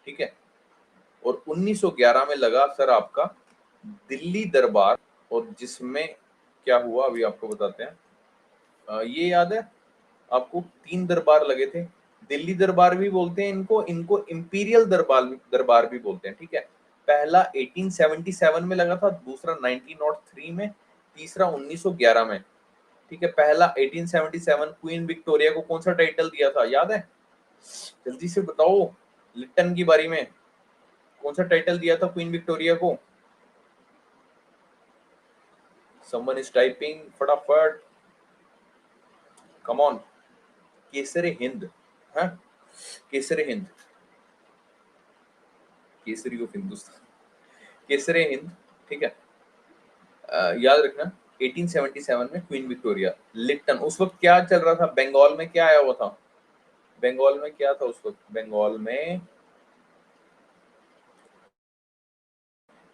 ठीक है। और 1911 में लगा सर आपका दिल्ली दरबार, और जिसमें क्या हुआ अभी आपको बताते हैं। ये याद है आपको, 3 दरबार लगे थे। दिल्ली दरबार भी बोलते हैं इनको, इनको इंपीरियल दरबार भी बोलते हैं, ठीक है। पहला 1877 में लगा था, दूसरा 1903 में, तीसरा 1911 में, ठीक है। पहला 1877 क्वीन विक्टोरिया को कौन सा टाइटल दिया था, याद है? जल्दी से बताओ, लिट्टन की बारी में कौन सा टाइटल दिया था क्वीन विक्टोरिया को? समवन इज टाइपिंग, फटाफट, कम ऑन। केसरे हिंद, हाँ, केसरे हिंद, केसरी ऑफ हिंदुस्तान, केसरे हिंद, ठीक है। याद रखना 1877 में क्वीन विक्टोरिया, लिप्टन, उस वक्त क्या चल रहा था बंगाल में, क्या आया हुआ था बंगाल में, क्या था उस वक्त बंगाल में,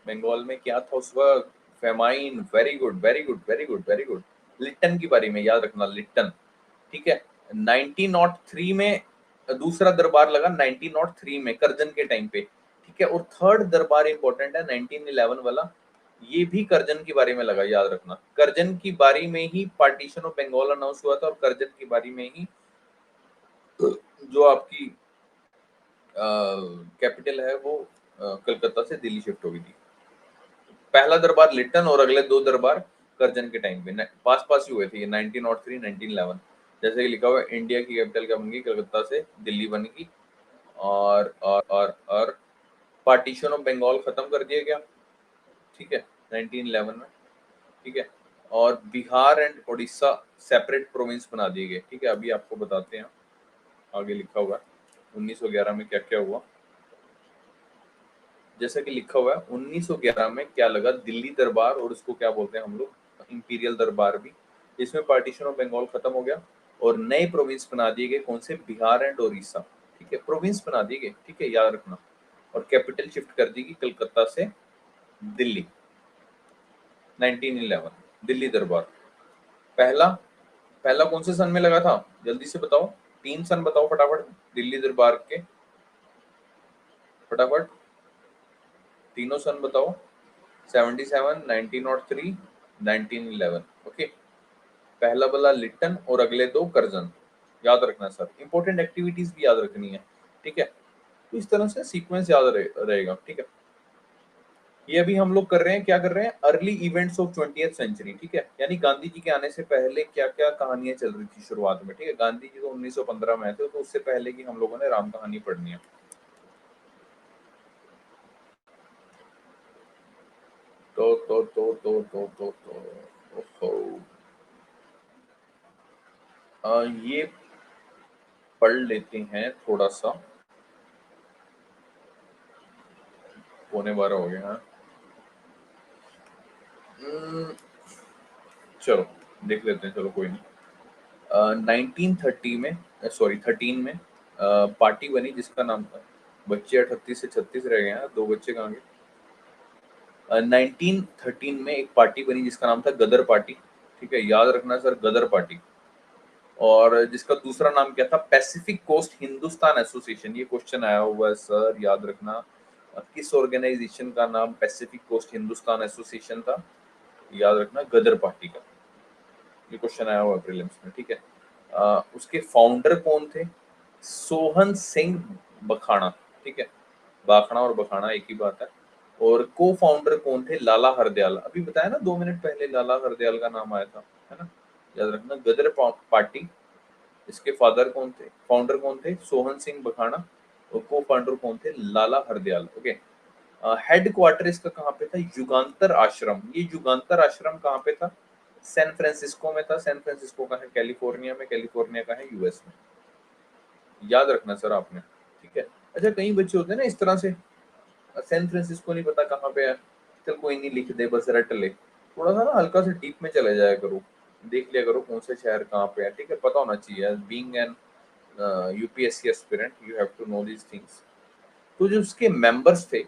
बंगाल में क्या था उस वक्त, famine, very good very good very good very good. Lipton की बारी में याद रखना, लिप्टन, ठीक है। 1903 में दूसरा दरबार लगा, 1903 में करजन के टाइम पे, ठीक है। और थर्ड दरबार इंपॉर्टेंट है 1911 वाला, ये भी करजन की बारी में लगा, याद रखना। करजन की बारी में ही पार्टीशन ऑफ बंगाल अनाउंस हुआ था, और करजन की बारी में ही जो आपकी कैपिटल है वो कलकत्ता से दिल्ली शिफ्ट हो गई थी। पहला दरबार लिटन और अगले दो दरबार करजन के टाइम पे पास पास ही हुए थे, ये 1903 1911। जैसे कि लिखा हुआ है, इंडिया की कैपिटल क्या बन गई, कलकत्ता से दिल्ली बन गई। और पार्टीशन ऑफ बंगाल खत्म कर दिया गया, ठीक है, 1911 में, ठीक है। और Bihar and Orissa separate province बना दिए गए, ठीक है। अभी आपको बताते हैं, आगे लिखा हुआ है 1911 में क्या क्या हुआ। जैसा कि लिखा हुआ है 1911 में क्या लगा, दिल्ली दरबार, और उसको क्या बोलते हैं हम लोग, इंपीरियल दरबार भी। इसमें पार्टीशन ऑफ बंगाल खत्म हो गया और नए प्रोविंस बना दिए गए, कौन से, बिहार एंड उड़ीसा, ठीक है, प्रोविंस बना दिए गए, ठीक है, याद रखना। और कैपिटल शिफ्ट कर दी गई कलकत्ता से दिल्ली, 1911 दिल्ली दरबार। पहला पहला कौन से सन में लगा था, जल्दी से बताओ, 3 सन बताओ फटाफट दिल्ली दरबार के, फटाफट तीनों सन बताओ, 77, 1903, 1911, ओके। पहला वाला लिटन और अगले दो करजन, याद रखना सर। इंपॉर्टेंट एक्टिविटीज भी याद रखनी है, ठीक है। तो इस तरह से सीक्वेंस याद रहेगा, ठीक है। ये अभी हम लोग कर रहे हैं, क्या कर रहे हैं, early events of 20th century, ठीक है। यानी गांधी जी के आने से पहले क्या क्या कहानियां चल रही थी शुरुआत में, ठीक है। गांधी जी तो 1915 में आए थे, तो उससे पहले की हम लोगों ने राम कहानी पढ़नी है। ओहो। ये पढ़ लेते हैं थोड़ा सा, 11:15 हो गया, हाँ। हम्म, चलो देख लेते हैं, चलो कोई नहीं। 1930 में, सॉरी 13 में पार्टी बनी जिसका नाम था, बच्चे 38 से 36 रह गए हैं, दो बच्चे कहाँ गए। 1913 में एक पार्टी बनी जिसका नाम था गदर पार्टी, ठीक है, याद रखना सर, गदर पार्टी। और जिसका दूसरा नाम क्या था, पैसिफिक कोस्ट हिंदुस्तान एसोसिएशन। ये क्वेश्चन आया हुआ है सर, याद रखना। किस ऑर्गेनाइजेशन का नाम पैसिफिक कोस्ट हिंदुस्तान एसोसिएशन था, याद रखना, गदर पार्टी का। ये क्वेश्चन आया हुआ प्रीलिम्स में, ठीक है। उसके फाउंडर कौन थे, सोहन सिंह बखाड़ा, ठीक है। बाखड़ा और बखाड़ा एक ही बात है। और को फाउंडर कौन थे, लाला हरदयाल, अभी बताया ना 2 मिनट पहले, लाला हरदयाल का नाम आया था, है ना। याद रखना, गदर पार्टी, इसके फादर कौन थे, फाउंडर कौन थे, सोहन सिंह बखाड़ा, और को फाउंडर कौन थे, लाला हरदयाल, ओके। हेड क्वार्टर इसका कहाँ पे था, युगांतर आश्रम। ये युगांतर आश्रम कहाँ पे था, सैन फ्रांसिस्को में था। सैन फ्रांसिस्को का है कैलिफोर्निया में, कैलिफोर्निया का है यूएस में, याद रखना सर आपने, ठीक है। अच्छा, कई बच्चे होते हैं ना इस तरह से, सैन फ्रांसिस्को नहीं पता कहाँ पे है, चल कोई नहीं, लिख दे बस, रट ले। थोड़ा सा ना हल्का से डीप में चले जाया करो, देख लिया करो कौन से शहर कहाँ पे है, ठीक है, पता होना चाहिए। Being an UPSC aspirant you have to know these things. तो जो उसके मेंबर्स थे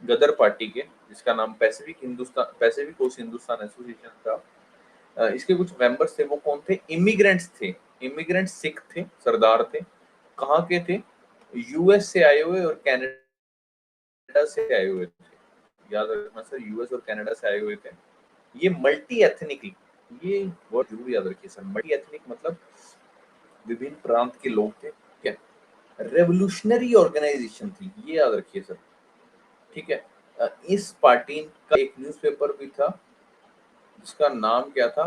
गदर पार्टी के, जिसका नाम पैसिफिक कोस्ट हिंदुस्तान एसोसिएशन था, इसके कुछ मेंबर्स थे, वो कौन थे, इमिग्रेंट्स थे। इमिग्रेंट सिख थे, सरदार थे, कहाँ के थे, यूएस से आए हुए और कनाडा से आए हुए थे, याद रखना सर, यूएस और कनाडा से आए हुए थे। ये मल्टी एथनिक, ये वर्ड जरूर याद रखिए सर, मल्टी एथनिक मतलब विभिन्न प्रांत के लोग थे, ठीक है। रेवोल्यूशनरी ऑर्गेनाइजेशन थी, ये याद रखिए सर, ठीक है। इस पार्टी का एक न्यूज़पेपर भी था जिसका नाम क्या था,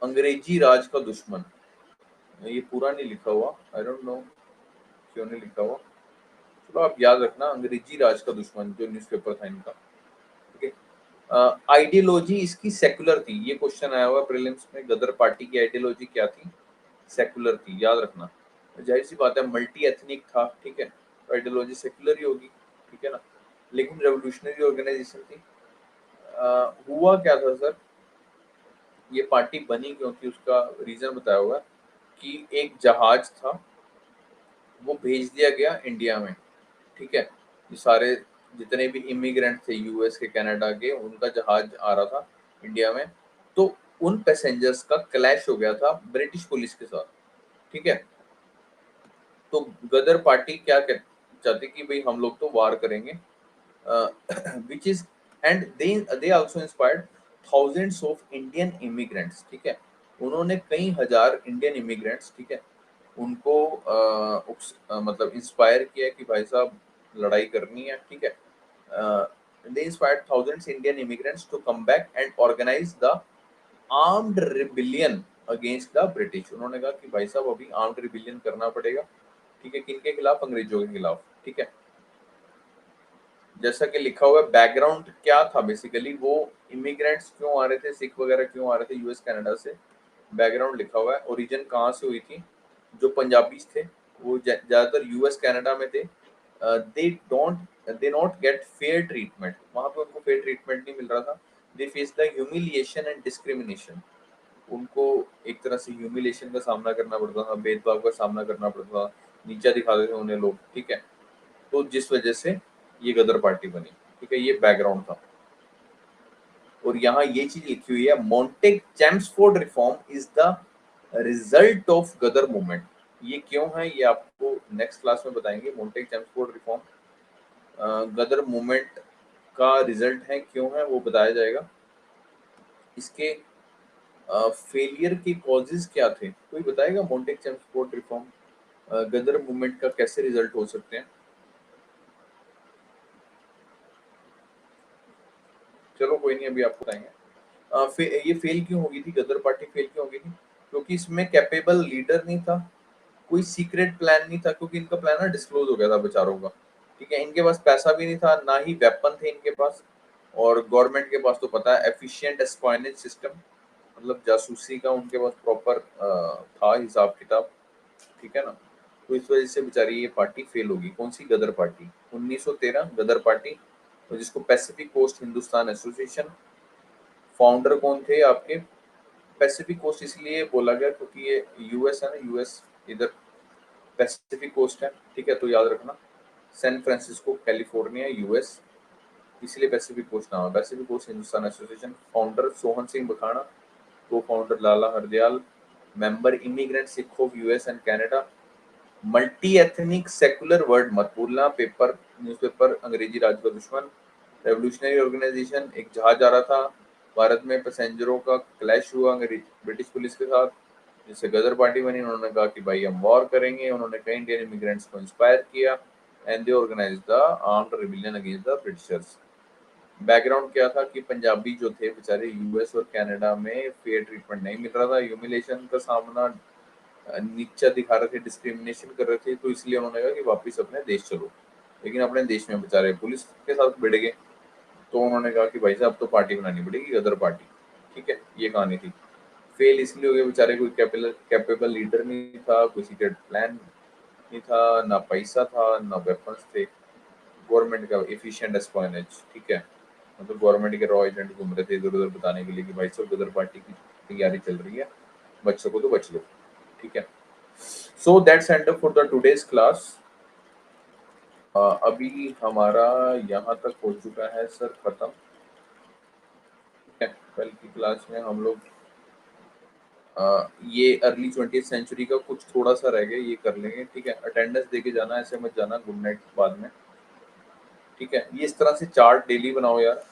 अंग्रेजी राज का दुश्मन। ये पूरा नहीं लिखा हुआ, आई डोंट नो क्यों नहीं लिखा हुआ, चलो आप याद रखना, अंग्रेजी राज का दुश्मन जो न्यूज़पेपर था इनका, ठीक है। आइडियोलॉजी इसकी सेकुलर थी, ये क्वेश्चन आया हुआ प्रीलिम्स में, गदर पार्टी की आइडियोलॉजी क्या थी, सेकुलर थी, याद रखना। जाहिर सी बात है मल्टी एथनिक था, ठीक है, तो आइडियोलॉजी सेकुलर ही होगी, ठीक है ना, लेकिन रेवोल्यूशनरी ऑर्गेनाइजेशन थी। हुआ क्या था सर, ये पार्टी बनी क्योंकि उसका रीजन बताया हुआ है कि एक जहाज था वो भेज दिया गया इंडिया में, ठीक है, ये सारे जितने भी इमिग्रेंट थे यूएस के कनाडा के, उनका जहाज आ रहा था इंडिया में, तो उन पैसेंजर्स का क्लैश हो गया था ब्रिटिश पुलिस के साथ, ठीक है। तो गदर पार्टी क्या चाहती कि भाई हम लोग तो वार करेंगे, which is and they also inspired thousands of Indian immigrants, ठीक है, उन्होंने कई हजार इंडियन इमिग्रेंट्स, ठीक है, उनको मतलब इंस्पायर किया कि भाई साहब लड़ाई करनी है, ठीक है। They inspired thousands Indian immigrants to come back and organise the armed rebellion against the British. उन्होंने कहा कि भाई साहब अभी आर्म्ड रिबिलियन करना पड़ेगा, ठीक है, किनके खिलाफ, अंग्रेजों के खिलाफ, ठीक है। जैसा कि लिखा हुआ है बैकग्राउंड क्या था, बेसिकली वो इमिग्रेंट्स क्यों आ रहे थे, सिख वगैरह क्यों आ रहे थे यूएस कनाडा से, बैकग्राउंड लिखा हुआ है। ओरिजिन कहाँ से हुई थी, जो पंजाबीज थे वो ज्यादातर यूएस कनाडा में थे, they not gate fair treatment, वहां पे उनको फेयर ट्रीटमेंट नहीं मिल रहा था। They face the humiliation and discrimination, उनको एक तरह से ह्यूमिलेशन का सामना करना पड़ता था, भेदभाव का सामना करना पड़ता था, नीचा दिखाते थे उन्हें लोग, ठीक है। तो जिस वजह से ये गदर पार्टी बनी, ठीक है, ये बैकग्राउंड था। और यहाँ ये चीज लिखी हुई है, Montagu Chelmsford reform is the result of Ghadar movement. ये क्यों है ये आपको नेक्स्ट क्लास में बताएंगे। Montagu Chelmsford reform Ghadar movement का रिजल्ट है, क्यों है वो बताया जाएगा। इसके फेलियर के कॉजेज क्या थे, कोई बताएगा। Montague Chelmsford reform Ghadar movement का कैसे रिजल्ट हो सकते हैं। चलो कोई नहीं, अभी आपको बताएंगे। ये फेल क्यों होगी थी, गदर पार्टी फेल क्यों होगी थी, क्योंकि इसमें कैपेबल लीडर नहीं था, कोई सीक्रेट प्लान नहीं था, क्योंकि इनका प्लान ना डिस्क्लोज हो गया था बेचारों का, ठीक है। इनके पास पैसा भी नहीं था, ना ही वेपन थे इनके पास, और गवर्नमेंट के पास तो पता है एफिशिएंट एस्पाइनेज सिस्टम, मतलब जासूसी का उनके पास प्रॉपर था हिसाब किताब, ठीक है ना। तो इस वजह से बेचारी ये पार्टी फेल होगी। कौन सी, गदर पार्टी, 1913 गदर पार्टी, और जिसको Pacific coast Hindustan association, founder कौन थे आपके। पैसिफिक कोस्ट इसलिए बोला गया क्योंकि ये यूएस है ना, यूएस इधर पैसिफिक कोस्ट है, ठीक है, तो याद रखना। सैन फ्रांसिस्को कैलिफोर्निया यूएस, इसलिए पैसिफिक कोस्ट नाम है। Pacific coast Hindustan association, founder Sohan Singh बखाड़ा, co founder Lala Hardayal, member immigrant Sikh of US and Canada. Multi ethnic secular word मत भूलना, पेपर न्यूज़पेपर अंग्रेजी राज का दुश्मन। रेवोल्यूशनरी ऑर्गेनाइजेशन, एक जहाज आ रहा था भारत में, पैसेंजरों का क्लैश हुआ ब्रिटिश पुलिस के साथ, जिससे गदर पार्टी बनी। उन्होंने कहा कि भाई हम वॉर करेंगे, उन्होंने कई इंडियन इमिग्रेंट्स को इंस्पायर किया and they organize the armed rebellion against the Britishers. Background क्या था कि पंजाबी जो थे बेचारे यूएस और कनाडा में फेयर ट्रीटमेंट नहीं मिल रहा था, ह्यूमिलेशन का सामना, नीचा दिखा रहे थे, डिस्क्रिमिनेशन कर रहे थे, तो इसलिए उन्होंने कहा कि वापस अपने देश चलो। लेकिन अपने देश में बेचारे पुलिस के साथ भिड़ गए, तो उन्होंने कहा कि भाई साहब तो पार्टी बनानी पड़ेगी, गदर पार्टी, ठीक है, ये कहानी थी। फेल इसलिए हो गया, बेचारे कोई कैपेबल लीडर नहीं था, कोई सीक्रेट प्लान नहीं था, ना पैसा था, ना वेपन्स थे, गवर्नमेंट का एफिशिएंट एस्पाइनेज, ठीक है, मतलब गवर्नमेंट के रॉ एजेंट घूम रहे थे इधर उधर बताने के लिए कि भाई साहब गदर पार्टी की तैयारी चल रही है, बच सको तो बच लो, ठीक है। So that's and for the today's class. अभी हमारा यहाँ तक हो चुका है सर खत्म, ठीक है। कल की क्लास में हम लोग ये अर्ली 20th सेंचुरी का कुछ थोड़ा सा रह गया, ये कर लेंगे, ठीक है। अटेंडेंस देके जाना, ऐसे मत जाना गुड नाइट बाद में, ठीक है। ये इस तरह से चार्ट डेली बनाओ यार,